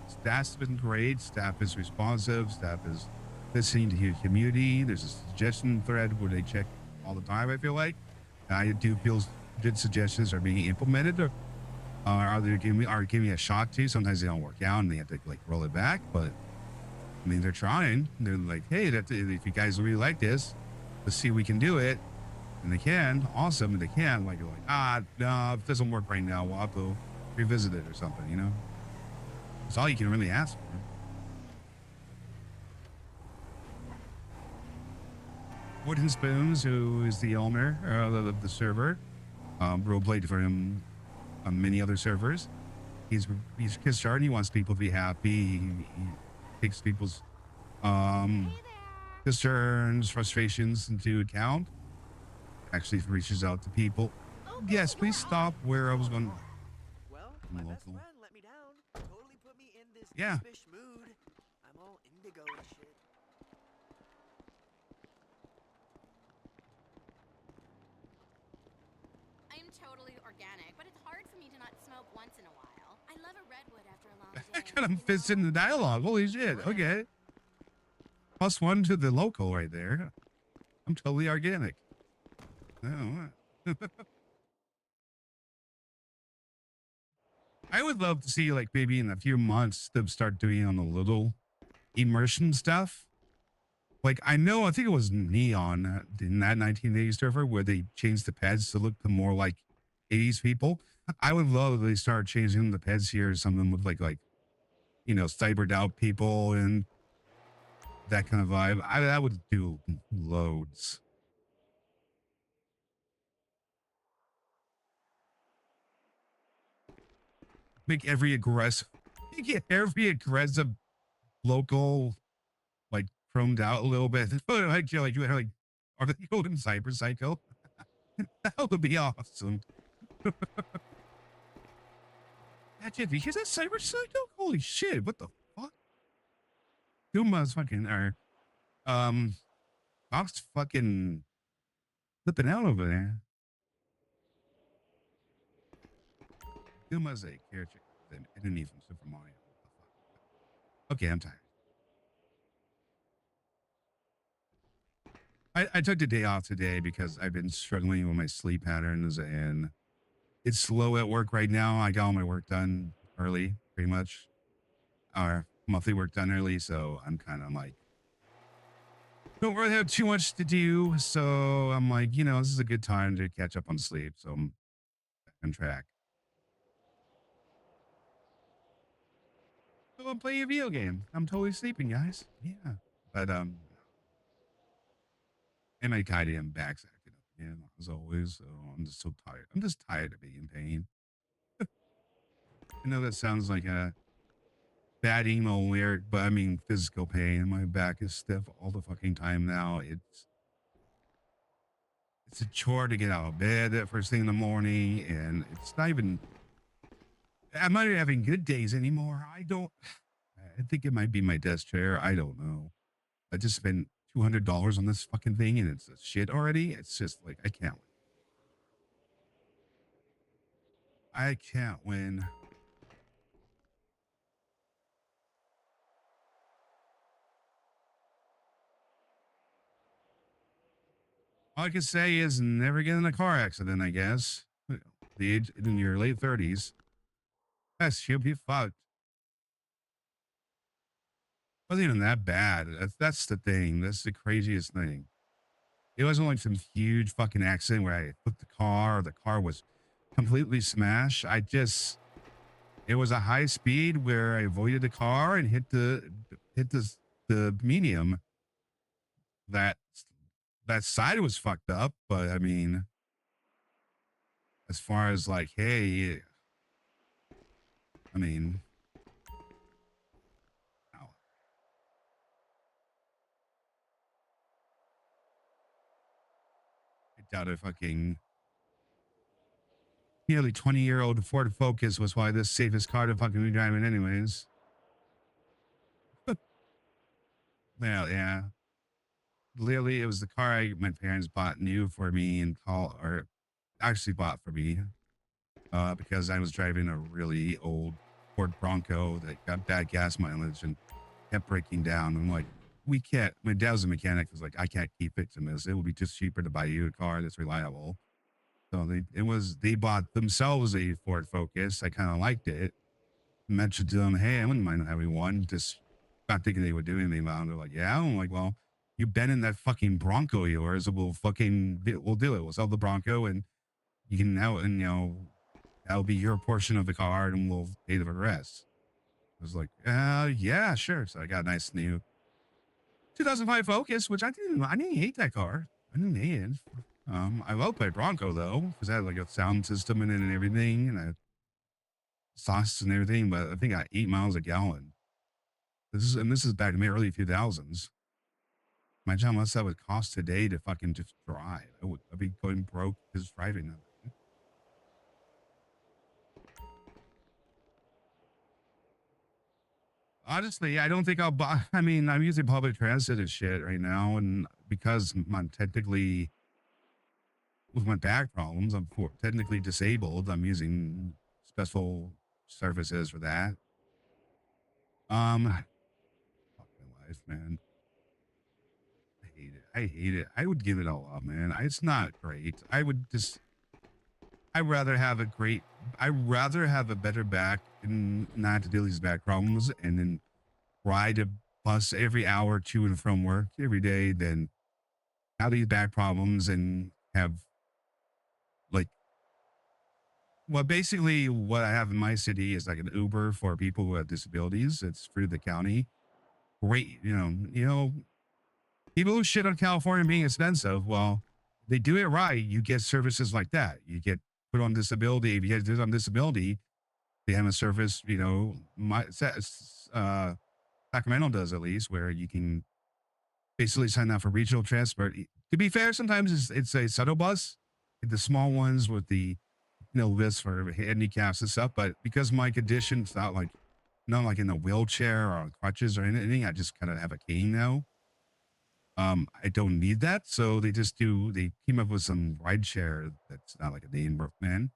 Staff's been great. Staff is responsive. Staff is listening to your community. There's a suggestion thread where they check all the time, I feel like. I do feel good suggestions are being implemented or are they giving me a shot to. Sometimes they don't work out and they have to like roll it back, but I mean, they're trying. They're like, hey, if you guys really like this, let's see if we can do it. And they can. Awesome. And they can. Like, you're like, no, it doesn't work right now. We'll have to revisit it or something, you know? That's all you can really ask for. Wooden Spoons, who is the owner of the server, roleplayed for him on many other servers. He's concerned. He wants people to be happy. He takes people's concerns, frustrations into account. Actually reaches out to people. Yes, please stop where I was going. Well, my best Local. friend let me down. Totally put me in this Yeah. eespish mood. I'm all indigo and shit. I am totally organic, but it's hard for me to not smoke once in a while. I love a redwood after a long day. That kind of fits in the dialogue. Holy shit. Okay. +1 to the local right there. I'm totally organic. Oh. I would love to see, like, maybe in a few months to start doing on a little immersion stuff. Like, I think it was Neon in that 1980s server where they changed the pets to look more like 80s people. I would love if they start changing the pets here or something with like cybered out people and that kind of vibe. I would do loads. Make every aggressive local like chromed out a little bit. Like you like are they called him Cyber Psycho? That would be awesome. Imagine, you hear that Cyber Psycho? Holy shit, what the fuck? Duma's fucking Fox fucking flipping out over there. Duma's a character enemy from Super Mario. Okay, I'm tired. I took the day off today because I've been struggling with my sleep patterns and it's slow at work right now. I got all my work done early, pretty much. Our monthly work done early, so I'm kind of like, don't really have too much to do. So I'm like, this is a good time to catch up on sleep. So I'm back on track. So I'm playing a video game. I'm totally sleeping, guys. Yeah. But, and my goddamn back's acting up again, as always. So I'm just so tired. I'm just tired of being in pain. I know that sounds like a bad emo lyric, but I mean physical pain. My back is stiff all the fucking time now. It's a chore to get out of bed at first thing in the morning, and it's not even. I'm not even having good days anymore. I think it might be my desk chair. I don't know. I just spent $200 on this fucking thing, and it's a shit already. It's just like I can't win. I can't win. All I can say is never get in a car accident, I guess. The age in your late 30s. Yes, you'll be fucked. Wasn't even that bad. That's the thing. That's the craziest thing. It wasn't like some huge fucking accident where I flipped the car or the car was completely smashed. It was a high speed where I avoided the car and hit the medium. That side was fucked up, but I mean, as far as like, hey, I mean, ow. I doubt a fucking nearly 20-year-old Ford Focus was why this safest car to fucking be driving anyways. Well, yeah. Literally, it was the car my parents bought new for me and actually bought for me because I was driving a really old Ford Bronco that got bad gas mileage and kept breaking down. I'm like, we can't. My dad was a mechanic. Was like, I can't keep fixing this. It will be just cheaper to buy you a car that's reliable. So they bought themselves a Ford Focus. I kind of liked it. Mentioned to them, hey, I wouldn't mind having one. Just not thinking they would do anything about it. They're like, yeah. I'm like, well, you've been in that fucking Bronco of yours. We'll do it. We'll sell the Bronco and you can now, and that'll be your portion of the car and we'll pay the rest. I was like, yeah, sure. So I got a nice new 2005 Focus, which I didn't hate that car. I didn't hate it. I love my Bronco though, because I had like a sound system in it and everything. And sauce and everything, but I think at 8 miles a gallon. This is back in the early 2000s. Imagine how much that would cost today to fucking just drive. I'd be going broke just driving that thing. Honestly, I don't think I'll buy. I mean, I'm using public transit and shit right now, and because I'm technically with my back problems, I'm technically disabled. I'm using special services for that. Fuck my life, man. I hate it. I hate it. I would give it all up, man. It's not great. I'd rather have a great. I'd rather have a better back and not to deal with these back problems, and then ride a bus every hour to and from work every day than have these back problems and have like well basically what I have in my city is like an Uber for people who have disabilities. It's through the county. Great, people who shit on California being expensive. Well, they do it right. You get services like that. You get put on disability. If you get on disability, they have a service, Sacramento does at least, where you can basically sign up for regional transport. To be fair, sometimes it's a shuttle bus, the small ones with the lifts for handicaps and stuff. But because my condition's not like in a wheelchair or on crutches or anything, I just kind of have a cane now. I don't need that, so they came up with some ride share that's not like a name, man.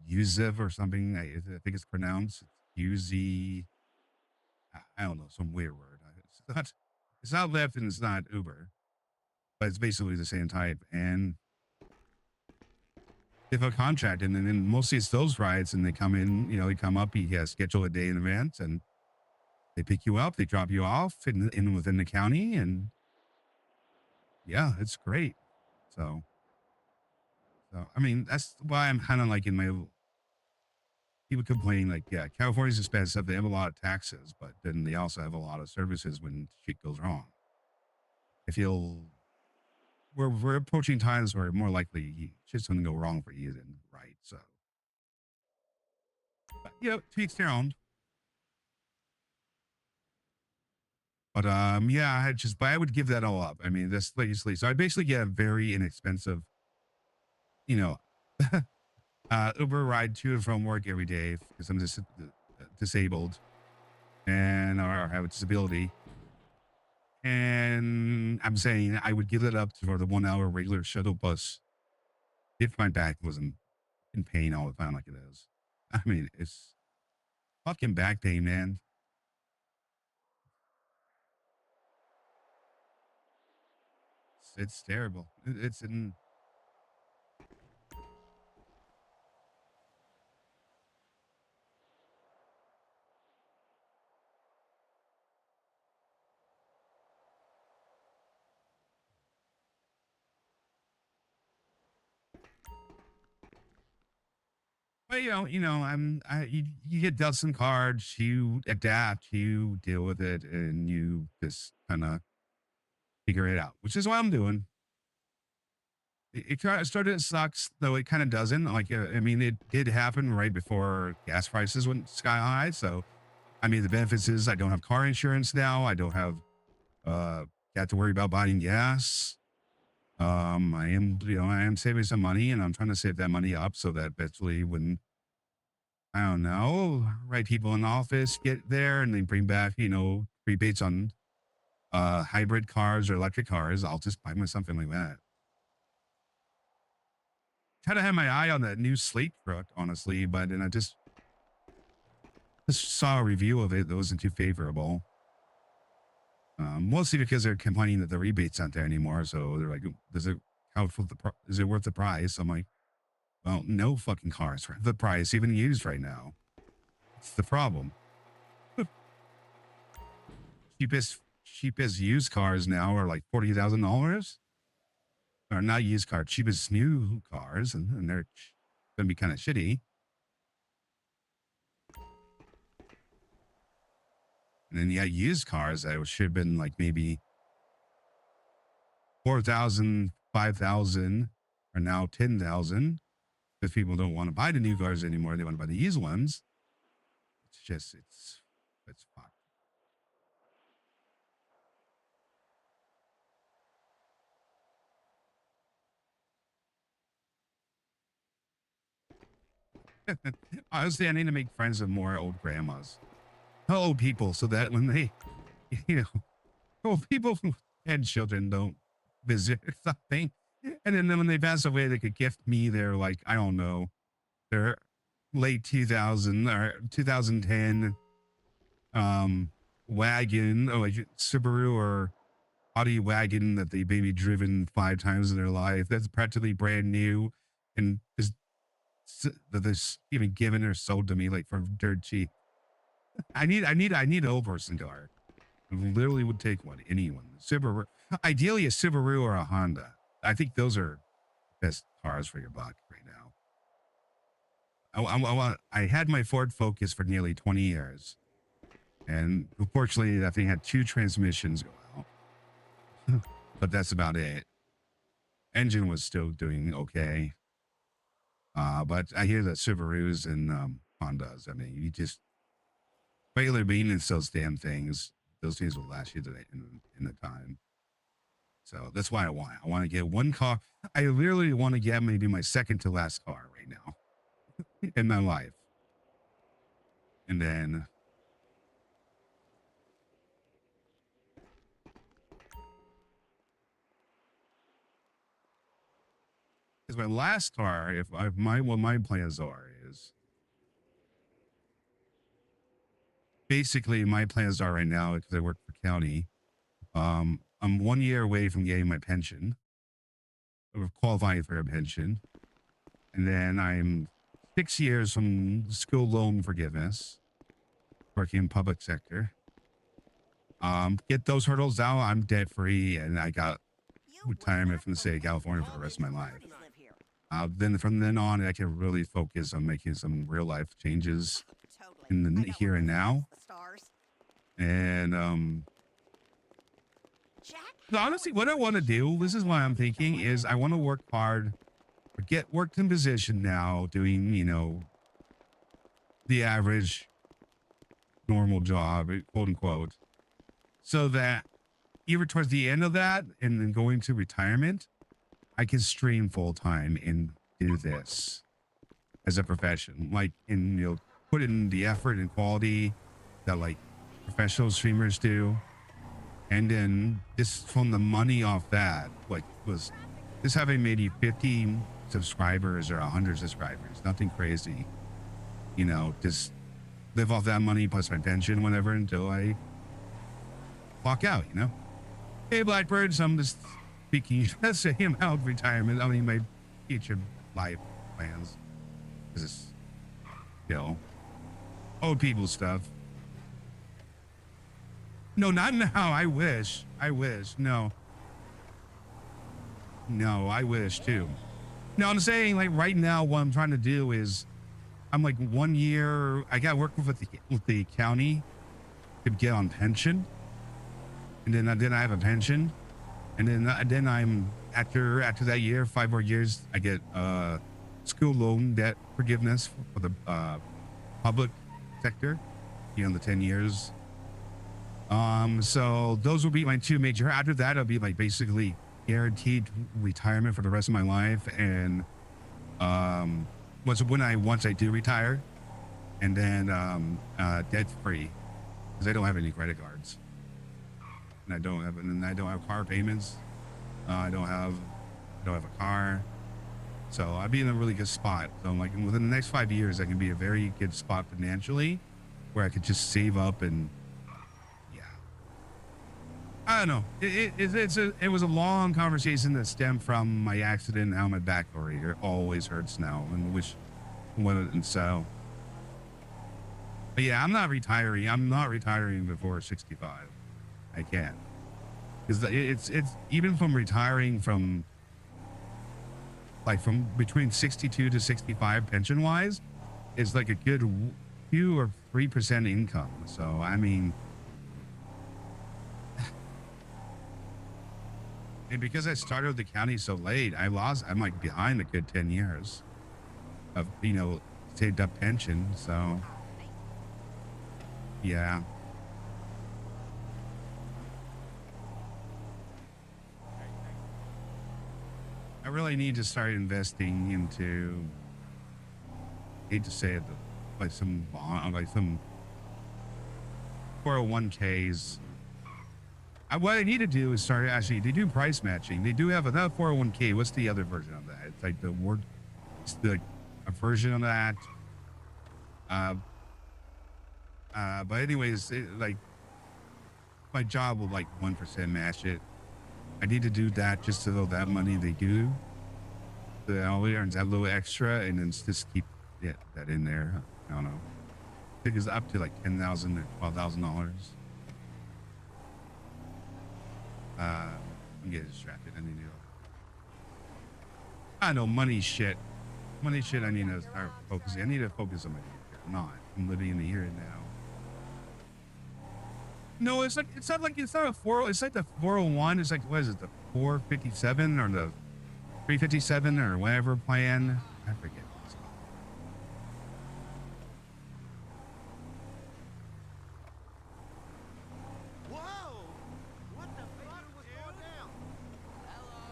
Uziv or something. I think it's pronounced Uzi. I don't know, some weird word. It's not Lyft and it's not Uber, but it's basically the same type. And they have a contract, and then mostly it's those rides, and they come in. They come up. You schedule a day in advance, and they pick you up. They drop you off in within the county, and yeah, it's great. So I mean, that's why I'm kind of like in my. People complain like, yeah, California's expensive. They have a lot of taxes, but then they also have a lot of services when shit goes wrong. I feel we're approaching times where more likely shit's going to go wrong for you than right. So, but, to each their own. But yeah, but I would give that all up. I mean, this basically, so I basically get a very inexpensive, you know, Uber ride to and from work every day because I'm just disabled and or have a disability. And I'm saying I would give it up for the 1 hour regular shuttle bus if my back wasn't in pain all the time like it is. I mean, it's fucking back pain, man. It's terrible. It's in. But you get dealt some cards, you adapt, you deal with it, and you just kind of figure it out, which is what I'm doing. It kind of started, it sucks, though it kind of doesn't. Like, I mean, it did happen right before gas prices went sky high. So, I mean, the benefits is I don't have car insurance now. I don't have, got to worry about buying gas. I am saving some money, and I'm trying to save that money up so that eventually when, I don't know, right people in office get there and they bring back, rebates on hybrid cars or electric cars, I'll just buy myself something like that. Try to have my eye on that new slate truck, honestly, but then I just saw a review of it that wasn't too favorable. Mostly because they're complaining that the rebates aren't there anymore. So they're like, is it worth the price? I'm like, well, no fucking cars worth the price, even used right now. It's the problem. cheapest used cars now are like $40,000. Or not used cars, cheapest new cars, and they're gonna be kind of shitty. And then used cars that should have been like maybe 4,000, 5,000 are now 10,000. Because people don't want to buy the new cars anymore. They want to buy the used ones. It's just, it's fucked. Honestly, I need to make friends with more old grandmas, old people, so that when they, old people and children don't visit or something, and then when they pass away, they could gift me their, like, I don't know, their late 2000 or 2010 wagon, or like Subaru or Audi wagon that they maybe driven 5 times in their life. That's practically brand new, and is that this even given or sold to me like for dirt cheap. I need an old person car. I literally would take one, anyone. Subaru, ideally a Subaru or a Honda. I think those are best cars for your buck right now. I had my Ford Focus for nearly 20 years, and unfortunately that thing had 2 transmissions go out. But that's about it. Engine was still doing okay. But I hear that Subarus and Hondas, I mean, you just regular maintenance those damn things. Those things will last you in the time. So that's why I want to get one car. I literally want to get maybe my second to last car right now in my life. And then because my last car, if I what my plans are is basically my plans are right now because I work for county. I'm 1 year away from getting my pension, or qualifying for a pension, and then I'm 6 years from school loan forgiveness, working in public sector. Get those hurdles out, I'm debt free, and I got retirement from the state of California for the rest of my life. Then from then on, I can really focus on making some real life changes in the here and now. And honestly, what I want to do, this is why I'm thinking, is I want to work hard, or get worked in position now, doing, the average normal job, quote unquote, so that either towards the end of that and then going to retirement, I can stream full time and do this as a profession, like, and put in the effort and quality that like professional streamers do. And then just from the money off that, like, was just having maybe 50 subscribers or 100 subscribers, nothing crazy, just live off that money plus my pension, whenever, until I walk out, Hey, Blackbirds, I'm just speaking, saying about retirement. I mean, my future life plans, because it's, old people stuff. No, not now. I wish. No, I wish too. No, I'm saying, like, right now, what I'm trying to do is, I'm like 1 year. I got working with the county to get on pension, and then I have a pension, and then I'm after that year, 5 more years, I get school loan debt forgiveness for the public sector. The 10 years. So those will be my 2 major. After that, it'll be like basically guaranteed retirement for the rest of my life, and once I do retire, and then debt free, because I don't have any credit cards, and I don't have car payments. I don't have a car, so I'd be in a really good spot. So like within the next 5 years, I can be a very good spot financially, where I could just save up and. I don't know. It was a long conversation that stemmed from my accident and how my back always hurts now, and so. But yeah, I'm not retiring. I'm not retiring before 65. I can't, because it's even from retiring from between 62 to 65 pension wise, it's like a good 2 or 3% income. So I mean. And because I started with the county so late, I'm like behind a good 10 years. of saved up pension. So yeah. I really need to start investing into, hate to say it, like some bond, like some 401ks. What I need to do is start actually, they do price matching. They do have another 401k. What's the other version of that? It's like it's a version of that. But anyways, like my job will like 1% match it. I need to do that just so that money they do, so that only earns that little extra, and then just keep that in there. I don't know. I think it's up to like $10,000 or $12,000. I'm getting distracted. I need to. I know money shit. Money shit. I need to start focusing. I need to focus on my future. I'm not. I'm living in the here and now. No, it's not a 40. It's like the 401. It's like, what is it? The 457 or the 357 or whatever plan. I forget. Whoa! What the fuck was going down? Hello.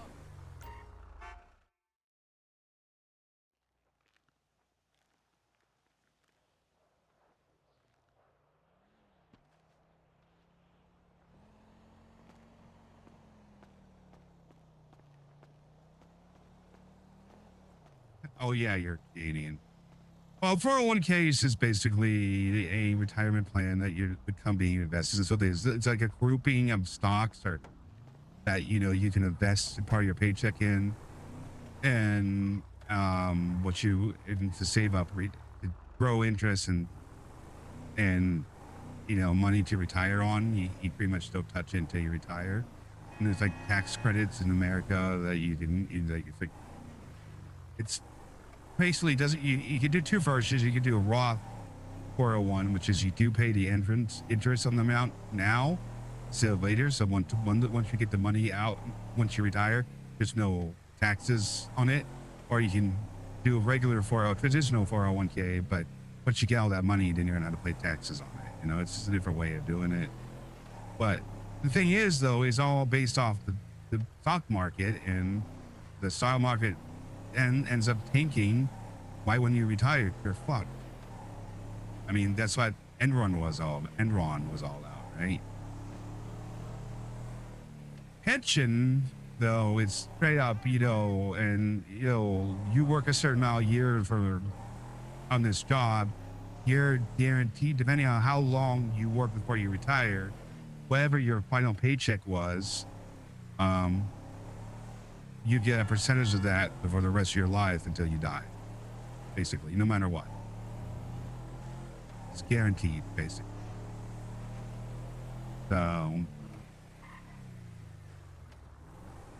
Oh yeah, you're Canadian. Well, 401k is just basically a retirement plan that the company invests in. So it's like a grouping of stocks or that you can invest part of your paycheck in, and to save up, to grow interest and money to retire on. You pretty much don't touch it until you retire. And there's like tax credits in America that you can it's basically doesn't you can do two versions. You can do a Roth 401, which is you do pay the interest on the amount now, so later. So once you get the money out, once you retire, there's no taxes on it. Or you can do a regular traditional 401k, but once you get all that money, then you're gonna have to pay taxes on it. It's just a different way of doing it. But the thing is, though, is all based off the stock market, and the stock market ends up tanking. Why, when you retire, you're fucked. I mean, that's what Enron was all out, right? Pension, though, it's straight up, and you work a certain amount of years on this job, you're guaranteed, depending on how long you work before you retire, whatever your final paycheck was, you get a percentage of that for the rest of your life until you die, basically, no matter what. It's guaranteed, basically. So,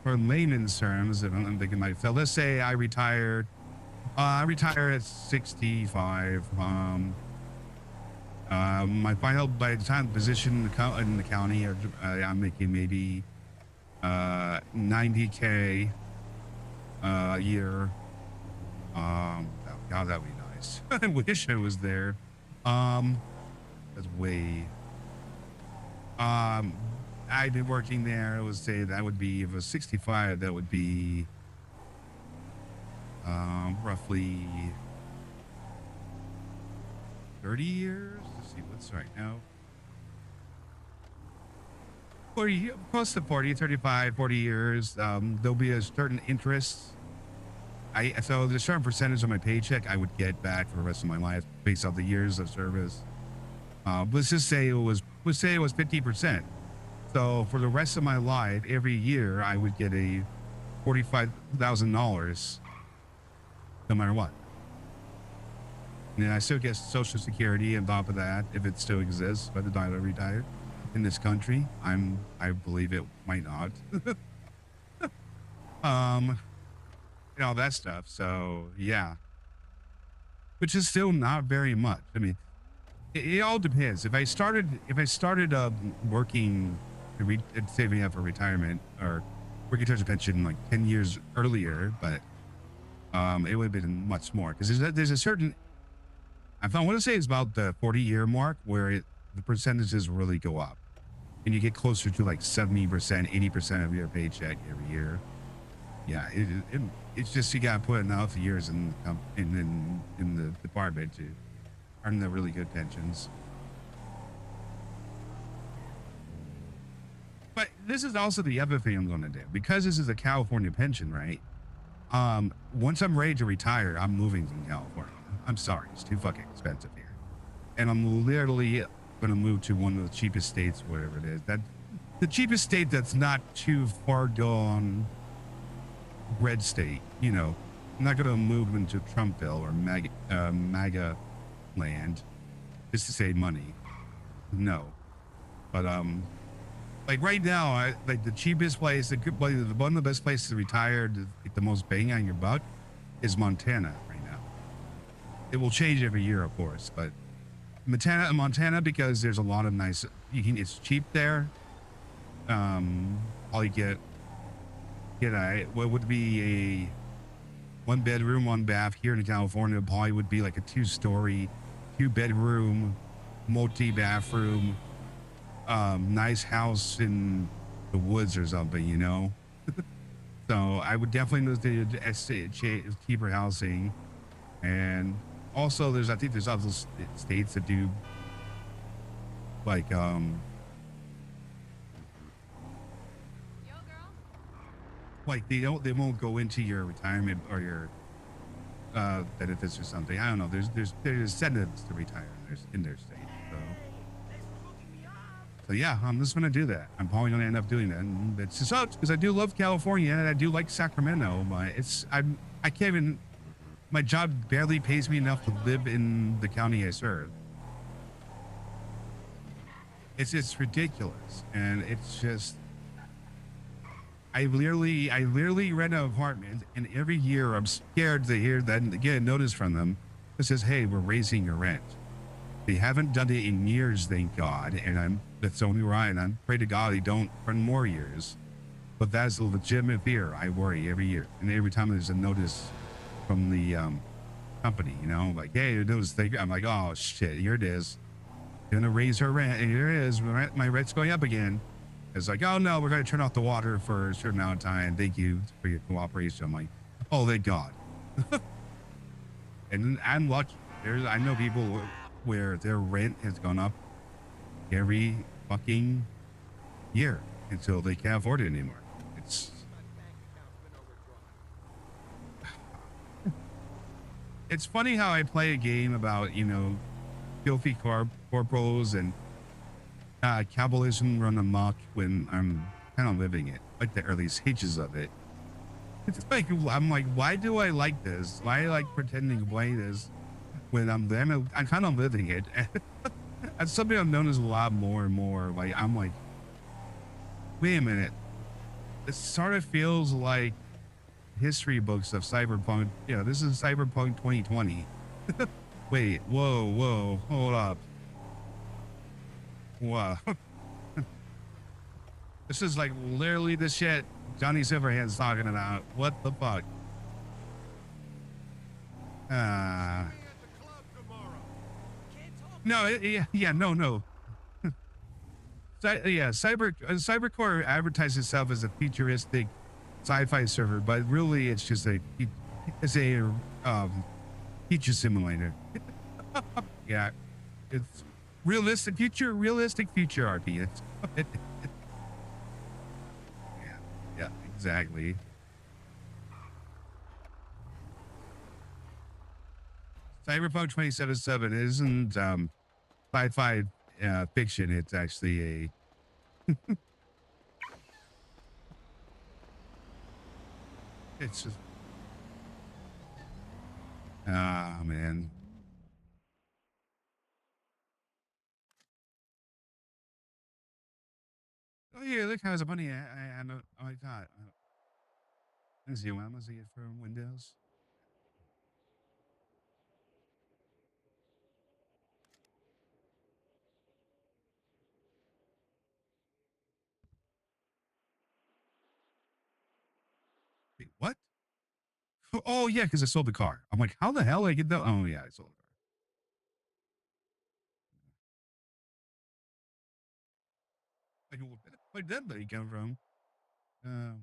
for layman's terms, if I'm thinking myself, let's say I retire at 65. By the time position in the county, I'm making maybe 90K a year. God, that'd be nice. I wish I was there. That's way. I've been working there. I would say that would be, if it was 65, that would be roughly 30 years. Let's see what's right now. 40, close to 40, 35, 40 years. There'll be a certain interest. So there's a certain percentage of my paycheck I would get back for the rest of my life based off the years of service. Let's just say it was 50%. So for the rest of my life, every year I would get a $45,000, no matter what. And then I still get Social Security on top of that, if it still exists by the time I retire in this country. I believe it might not. All that stuff. So yeah, which is still not very much. I mean, it all depends. If I started working and saving up for retirement or working towards a pension like 10 years earlier, but it would have been much more because there's a certain. I want to say it's about the 40-year mark where the percentages really go up, and you get closer to like 70%, 80% of your paycheck every year. Yeah, it's just you gotta put enough years in the department to earn the really good pensions. But this is also the other thing I'm gonna do because this is a California pension, right? Once I'm ready to retire, I'm moving from California. I'm sorry, it's too fucking expensive here, and I'm literally gonna move to one of the cheapest states, whatever it is. That the cheapest state that's not too far gone. Red state, you know, I'm not gonna move into Trumpville or MAGA land just to save money. No, but like right now, like the cheapest place, one of the best places to retire to get the most bang on your buck is Montana right now. It will change every year, of course, but Montana because there's a lot of nice. It's cheap there. All you get what would be a 1 bedroom, 1 bath here in California probably would be like a 2-story, 2-bedroom, multi-bathroom, nice house in the woods or something, you know? So I would definitely move to cheaper housing. And also I think there's other states that do like, like they won't go into your retirement or your benefits or something. I don't know. There's incentives to retire in their state. So yeah, I'm just gonna do that. I'm probably gonna end up doing that. And it sucks because I do love California and I do like Sacramento, but I can't even. My job barely pays me enough to live in the county I serve. It's just ridiculous, and it's just. I literally rent an apartment, and every year I'm scared to hear that get a notice from them that says, "Hey, we're raising your rent." They haven't done it in years, thank God, and that's only right. And I pray to God they don't for more years. But that's a legitimate fear. I worry every year, and every time there's a notice from the company, you know, like, "Hey, notice." I'm like, "Oh shit, here it is. They're gonna raise her rent, and here it is. My rent's going up again." It's like, "Oh no, we're going to turn off the water for a certain amount of time. Thank you for your cooperation." I'm like, "Oh, thank God." And I'm lucky. I know people where their rent has gone up every fucking year until they can't afford it anymore. It's funny how I play a game about, you know, filthy corporals and capitalism run amok when I'm kind of living it, like the early stages of it. It's like, I'm like, why do I like this? Why I like pretending to play this when I'm kind of living it? That's something I've noticed a lot more and more. Like, I'm like, wait a minute. This sort of feels like history books of cyberpunk. Yeah, this is cyberpunk 2020. Wait, whoa, hold up. Wow. This is like literally the shit Johnny Silverhand's talking about. What the fuck? No, no. Cybercore advertises itself as a futuristic sci-fi server, but really it's just a future simulator. Yeah, it's realistic future RP. Yeah, exactly. Cyberpunk 2077 isn't sci-fi fiction. It's actually a it's just man. Oh yeah, look how much money I got. Let's see, how much I get from Windows. Wait, what? Oh yeah, because I sold the car. I'm like, how the hell did I get that? Oh yeah, I sold the car. Like, where'd that money come from? Um,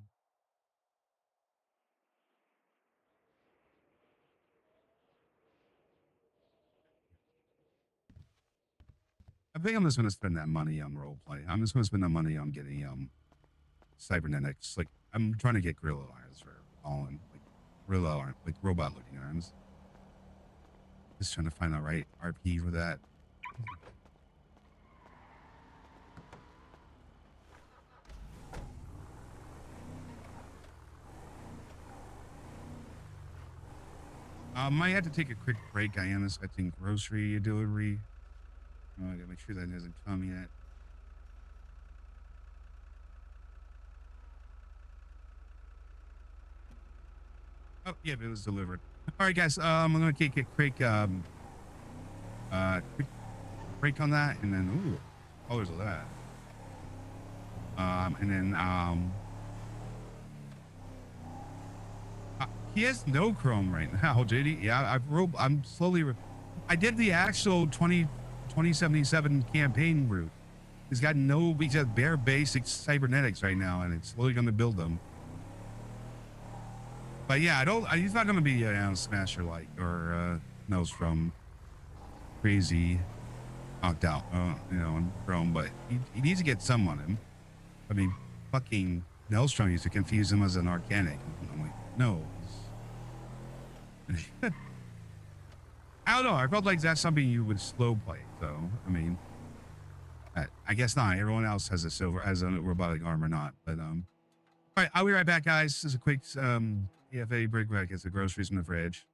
I think I'm just gonna spend that money on role play. I'm just gonna spend that money on getting cybernetics. Like I'm trying to get gorilla arms for Colin, like gorilla arm, like robot looking arms. Just trying to find the right RP for that. Might have to take a quick break. I am expecting grocery delivery. I gotta make sure that hasn't come yet. Oh yeah, it was delivered. All right, guys. I'm gonna take a quick quick break on that, and then ooh, colors of that. And then he has no chrome right now, JD. Yeah, I'm slowly. I did the actual 2077 campaign route. He's got no. He's got bare basic cybernetics right now, and it's slowly going to build them. But yeah, he's not going to be Smasher like or Maelstrom crazy knocked out, in Chrome. But he needs to get some on him. I mean, fucking Maelstrom used to confuse him as an organic. I'm like, no. I don't know. I felt like that's something you would slow play. So, I mean, I guess not. Everyone else has a robotic arm or not. But all right, I'll be right back, guys. This is a quick EFA break where I get the groceries in the fridge.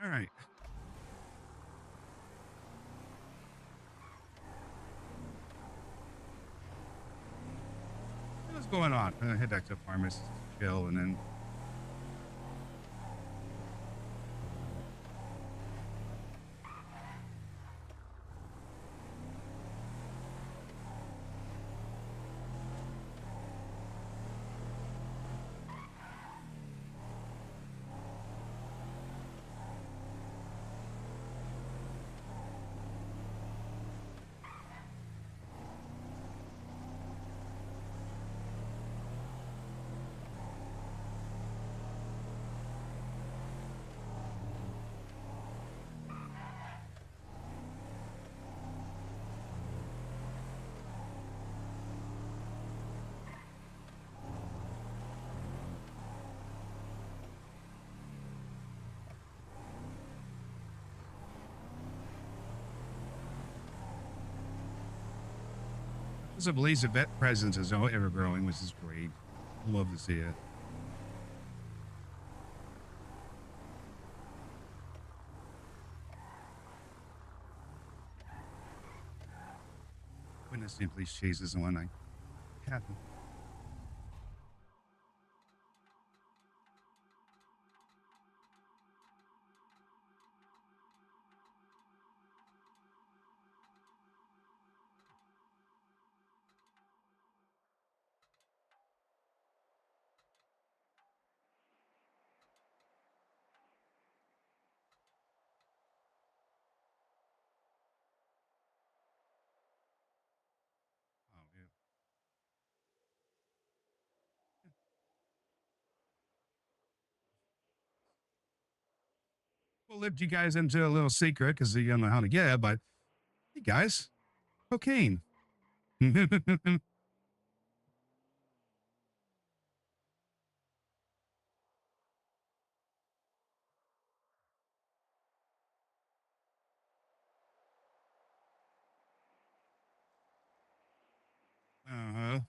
All right. What's going on? I'm gonna head back to Farmers, chill, and then. There's a Blaze vet presence is ever growing, which is great. Love to see it. Witness police chases and whatnot. Happen. Oh, yeah. We'll lift you guys into a little secret because you don't know how to get it, but hey, guys, cocaine. Uh-huh.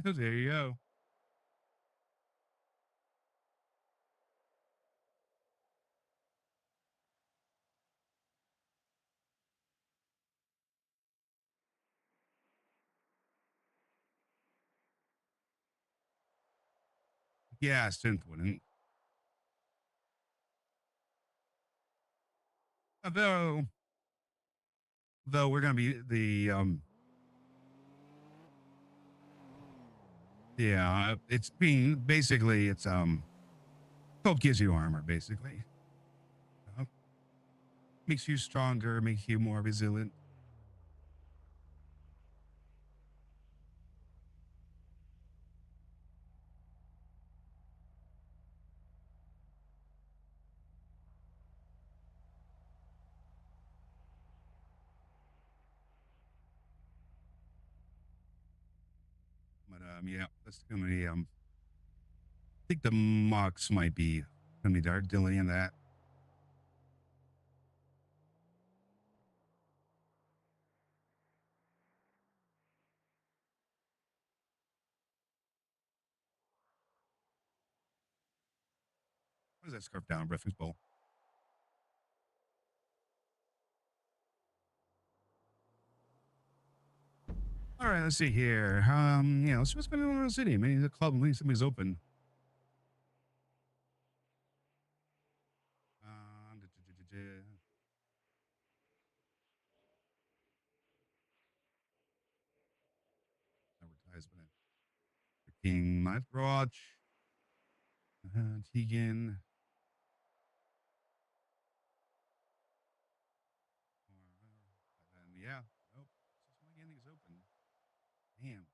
There you go. Yeah, synth wouldn't. Though, we're gonna be the yeah, it's being basically it's Colt gives you armor basically. Makes you stronger, makes you more resilient. But yeah, that's gonna be I think the mocks might be gonna be dark delaying that. What is that scarf down reference bowl? All right, let's see here. Yeah, let's see what's going on in the city. Maybe the club, maybe somebody's open. Advertisement. King Knife Garage. Tegan. Yeah. Nope. Just like anything's open. Damn.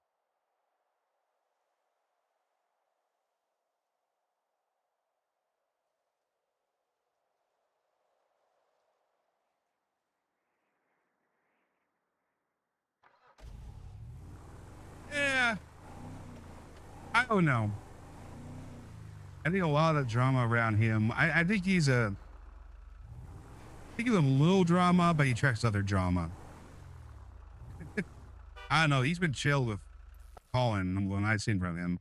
Yeah. I don't know. I think a lot of drama around him. I think he's a little drama, but he tracks other drama. I don't know. He's been chill with Colin when I've seen from him.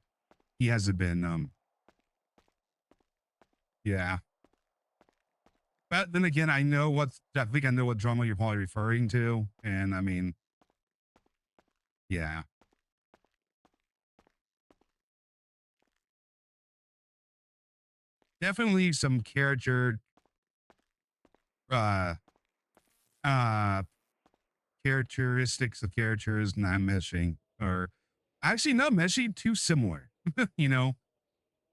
He hasn't been Yeah. But then again, I know I think I know what drama you're probably referring to. And I mean, yeah. Definitely some uh, uh, characteristics of characters not meshing, or actually not meshing, too similar. You know,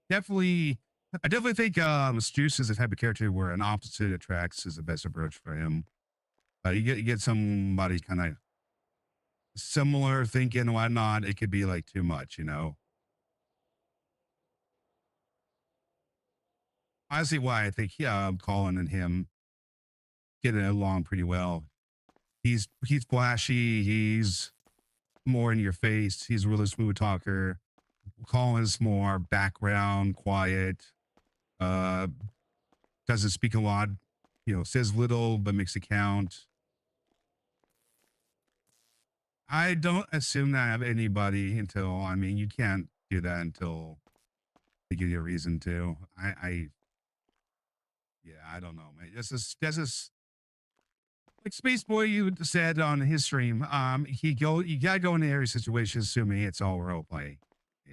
definitely, I definitely think Struce is the type of character where an opposite attracts is the best approach for him. You get somebody kind of similar thinking and whatnot, it could be like too much, you know. Honestly, why I think Colin and him getting along pretty well. He's flashy. He's more in your face. He's a really smooth talker. Colin's more background, quiet. Uh, doesn't speak a lot. You know, says little but makes it count. I don't assume that of anybody until I mean you can't do that until they give you a reason to. Yeah, I don't know, man. This is like Space Boy you said on his stream. You gotta go into every situation assuming it's all role play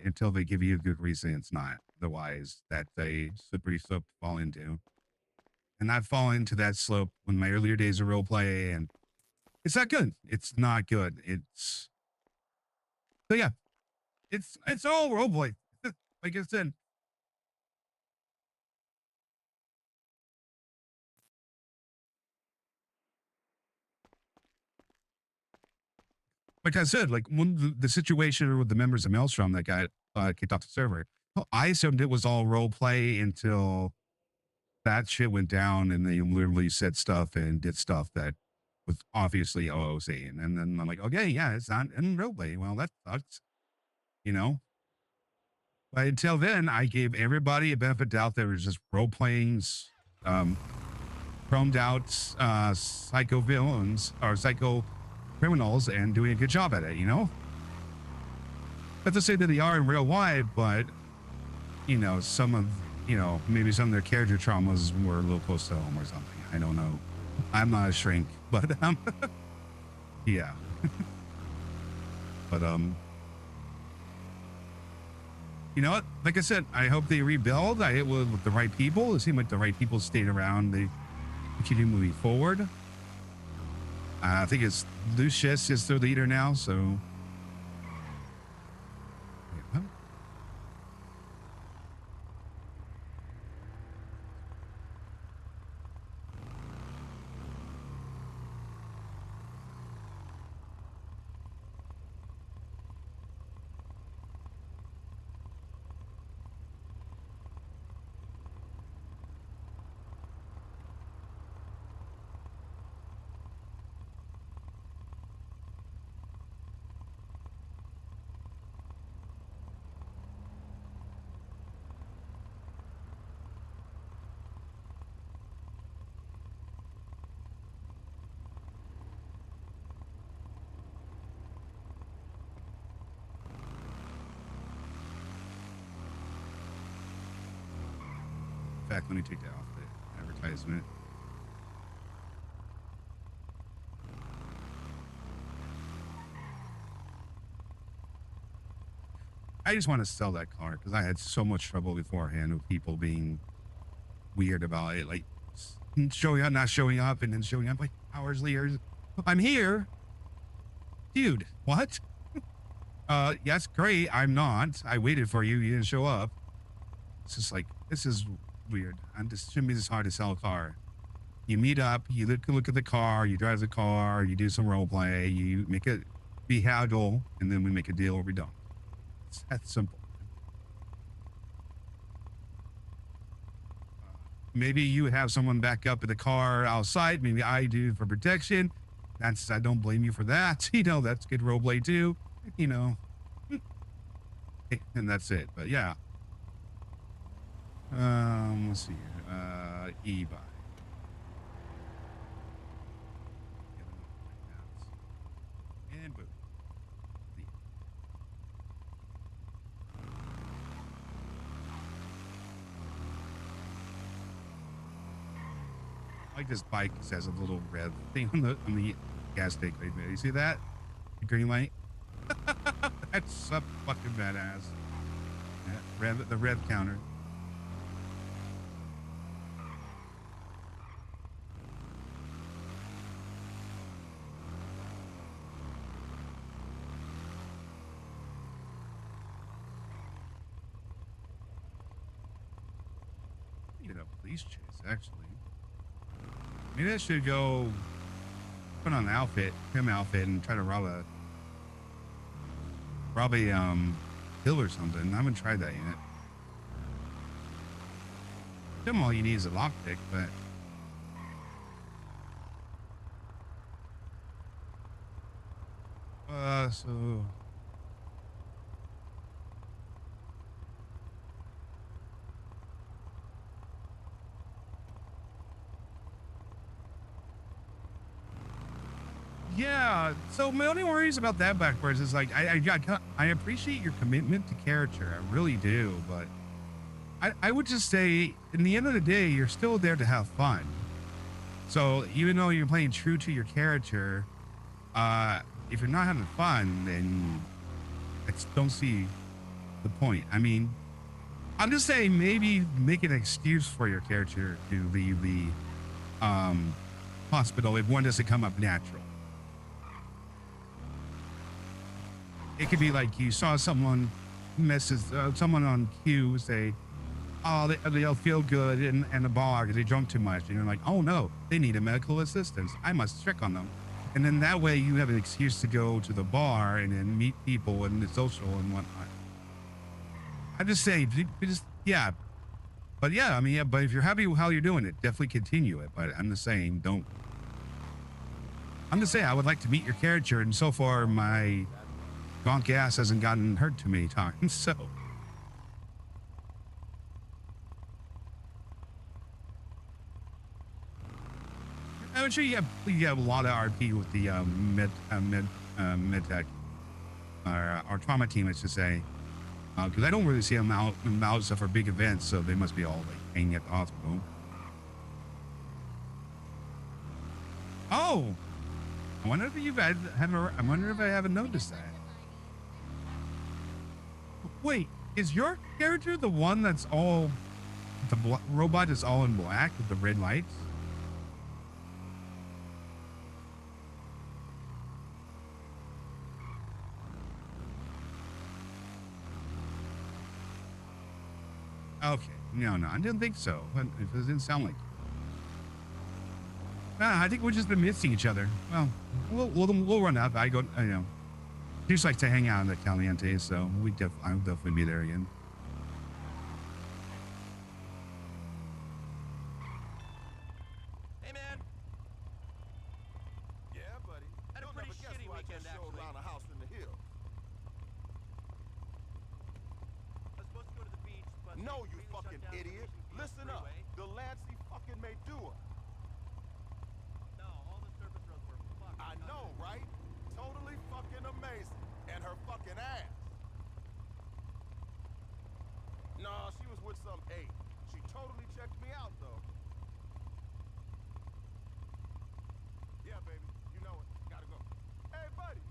until they give you a good reason it's not. Otherwise, that they slippery slope to fall into. And I've fallen into that slope in my earlier days of role play, and it's not good. It's not good. It's so yeah, it's all role play. Like I said, like when the situation with the members of Maelstrom that got kicked off the server, I assumed it was all role play until that shit went down and they literally said stuff and did stuff that was obviously OOC. And then I'm like, okay, yeah, it's not in role play. Well, that sucks, you know? But until then, I gave everybody a benefit of doubt that was just role playing, chromed out psycho villains or psycho criminals and doing a good job at it, you know? Not to say that they are in real life, but, you know, maybe some of their character traumas were a little close to home or something. I don't know. I'm not a shrink, but, yeah. But, you know what? Like I said, I hope they rebuild. I hit with the right people. It seemed like the right people stayed around. They continue moving forward. I think it's Lucius is their leader now, so. Yeah. In fact, let me take that off the advertisement. I just want to sell that car because I had so much trouble beforehand with people being weird about it, like showing up, not showing up, and then showing up like hours later. I'm here, dude. What? Yes, great. I'm not. I waited for you. You didn't show up. It's just like this is weird. This shouldn't be this hard to sell a car. You meet up, you look at the car, you drive the car, you do some role play, you make it be haggle, and then we make a deal or we don't. It's that simple. Maybe you have someone back up in the car outside. Maybe I do for protection. I don't blame you for that. You know, that's good role play too. You know, and that's it. But yeah. Let's see here. E-buy. And boom. Like this bike says a little red thing on the gas tank right there. You see that? The green light? That's so fucking badass. Yeah, the rev counter. You know, police chase actually. Maybe I should go put on an outfit, him outfit, and try to rob a hill or something. I haven't tried that yet. Them all you need is a lockpick, but so yeah. So my only worries about that backwards is like I appreciate your commitment to character, I really do, but I would just say, in the end of the day, you're still there to have fun. So even though you're playing true to your character, if you're not having fun, then I just don't see the point. I mean, I'm just saying maybe make an excuse for your character to leave the hospital if one doesn't come up natural. It could be like you saw someone someone on cue say, oh, they'll feel good in the bar because they drunk too much. And you're like, oh no, they need a medical assistance. I must check on them. And then that way you have an excuse to go to the bar and then meet people and the social and whatnot. I just say, yeah. But yeah, I mean, yeah, but if you're happy with how you're doing it, definitely continue it. But I'm just saying, I'm just saying, I would like to meet your character. And so far, my gonk ass hasn't gotten hurt too many times, so. I'm sure you have a lot of RP with the med tech or trauma team, I should say, because I don't really see them out stuff for big events, so they must be all like hanging at the hospital. Oh, I wonder if you've I wonder if I haven't noticed that. Wait, is your character the one that's all the robot is all in black with the red lights? Okay, no, I didn't think so. But it didn't sound like. I think we've just been missing each other. Well, we'll run up. I just like to hang out in the Caliente, so I'll definitely be there again. Hey, man. Yeah, buddy. Had a You'll pretty never guess shitty who I weekend, just showed actually. around a house in the hill. I was supposed to go to the beach, but No, they you really shut fucking down the idiot. Mission Beach Listen up. freeway. The Lancey fucking may do it. No, all the surface roads were fucked. I know, right? Totally fucking amazing. And her fucking ass. Nah, she was with some ape. She totally checked me out, though. Yeah, baby. You know it. Gotta go. Hey, buddy.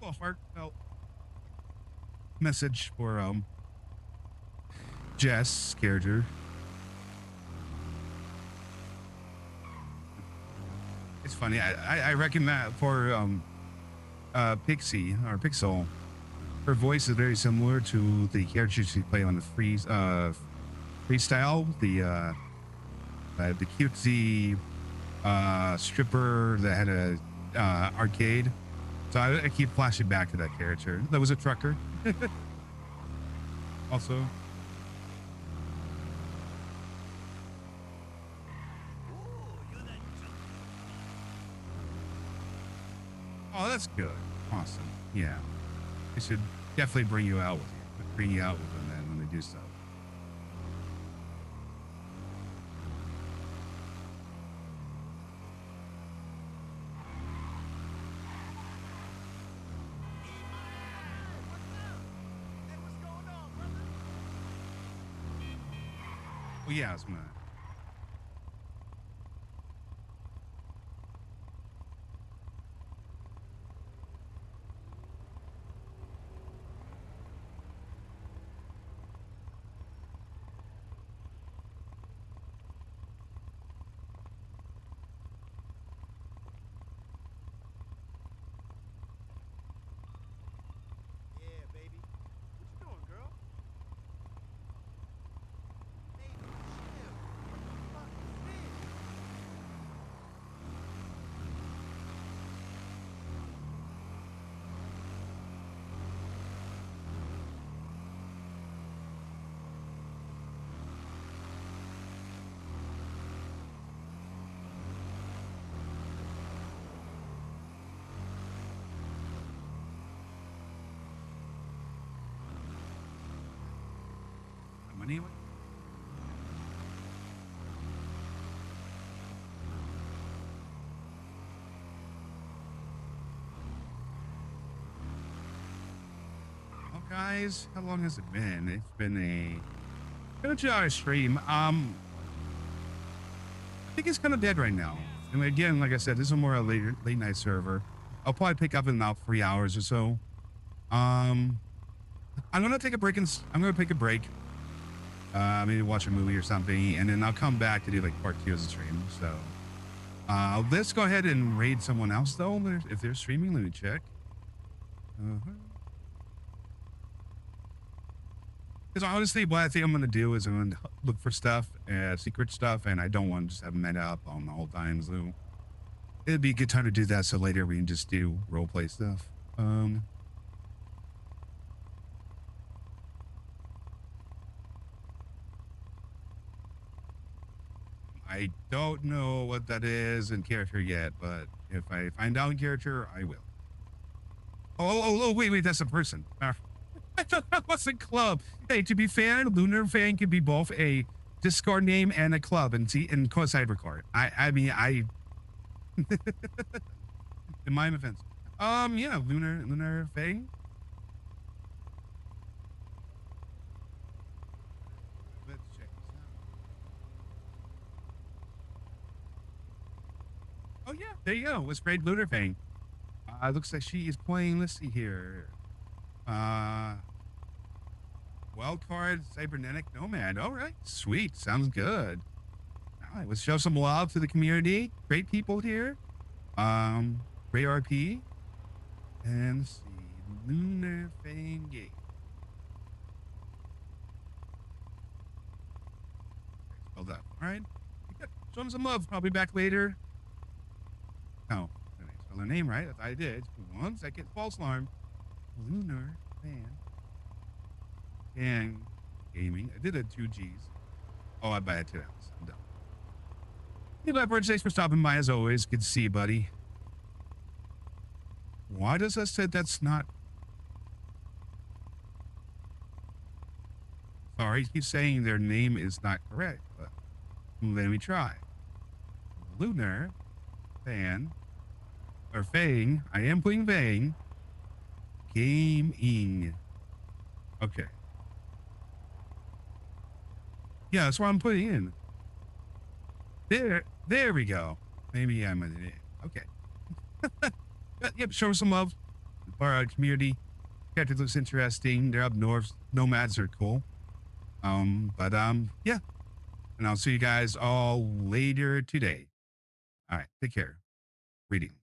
Oh, fart. No. message for Jess character. It's funny. I reckon that for Pixie or Pixel, her voice is very similar to the character she played on the freestyle, the cutesy stripper that had a arcade. So I keep flashing back to that character. That was a trucker. Also. Oh, that's good. Awesome. Yeah. They should definitely bring you out with them then when they do so. Well, yeah, it's mine. Yeah, baby. What you doing, girl? Baby, chill. What the fuck is this? Anyway. Well, guys, how long has it been? It's been a 2-hour stream. I think it's kind of dead right now. And again, like I said, this is more a late night server. I'll probably pick up in about 3 hours or so. I'm gonna take a break I'm gonna take a break. Maybe watch a movie or something, and then I'll come back to do like part 2 of the stream. So let's go ahead and raid someone else though. If they're streaming, let me check. Because honestly, what I think I'm gonna do is I'm gonna look for stuff, secret stuff, and I don't want to just have Meta up on the whole time. So it'd be a good time to do that. So later we can just do roleplay stuff. I don't know what that is in character yet, but if I find out in character, I will. Oh, wait, that's a person. I thought that was a club. Hey, to be fair, Lunar Fan can be both a Discord name and a club in Cybercore. I mean, in my offense. Yeah, Lunar Fang. Let's check this out. Oh yeah, there you go. Let's raid Lunar Fang. Looks like she is playing. Let's see here. Wildcard Cybernetic Nomad. All right, sweet. Sounds good. All right, let's show some love to the community. Great people here. Great RP. And let's see. Lunar Fang Gate. Spelled up. All right. Show them some love. I'll be back later. Oh, I didn't spell their name right. I did. 1 second. False alarm. Lunar Fan. And gaming. I did it 2 G's. Oh, I buy it 2 L's. I'm done. Hey, Leopard, thanks for stopping by as always. Good to see you, buddy. Why does that say that's not? Sorry, he keeps saying their name is not correct, but let me try. Lunar Fan or Fang. I am playing Fang. Gaming. Okay. Yeah, that's what I'm putting in. There we go. Maybe I'm in it. Okay. Yep, show some love for our community. character looks interesting. They're up north. Nomads are cool. Yeah. And I'll see you guys all later today. All right, take care. Reading.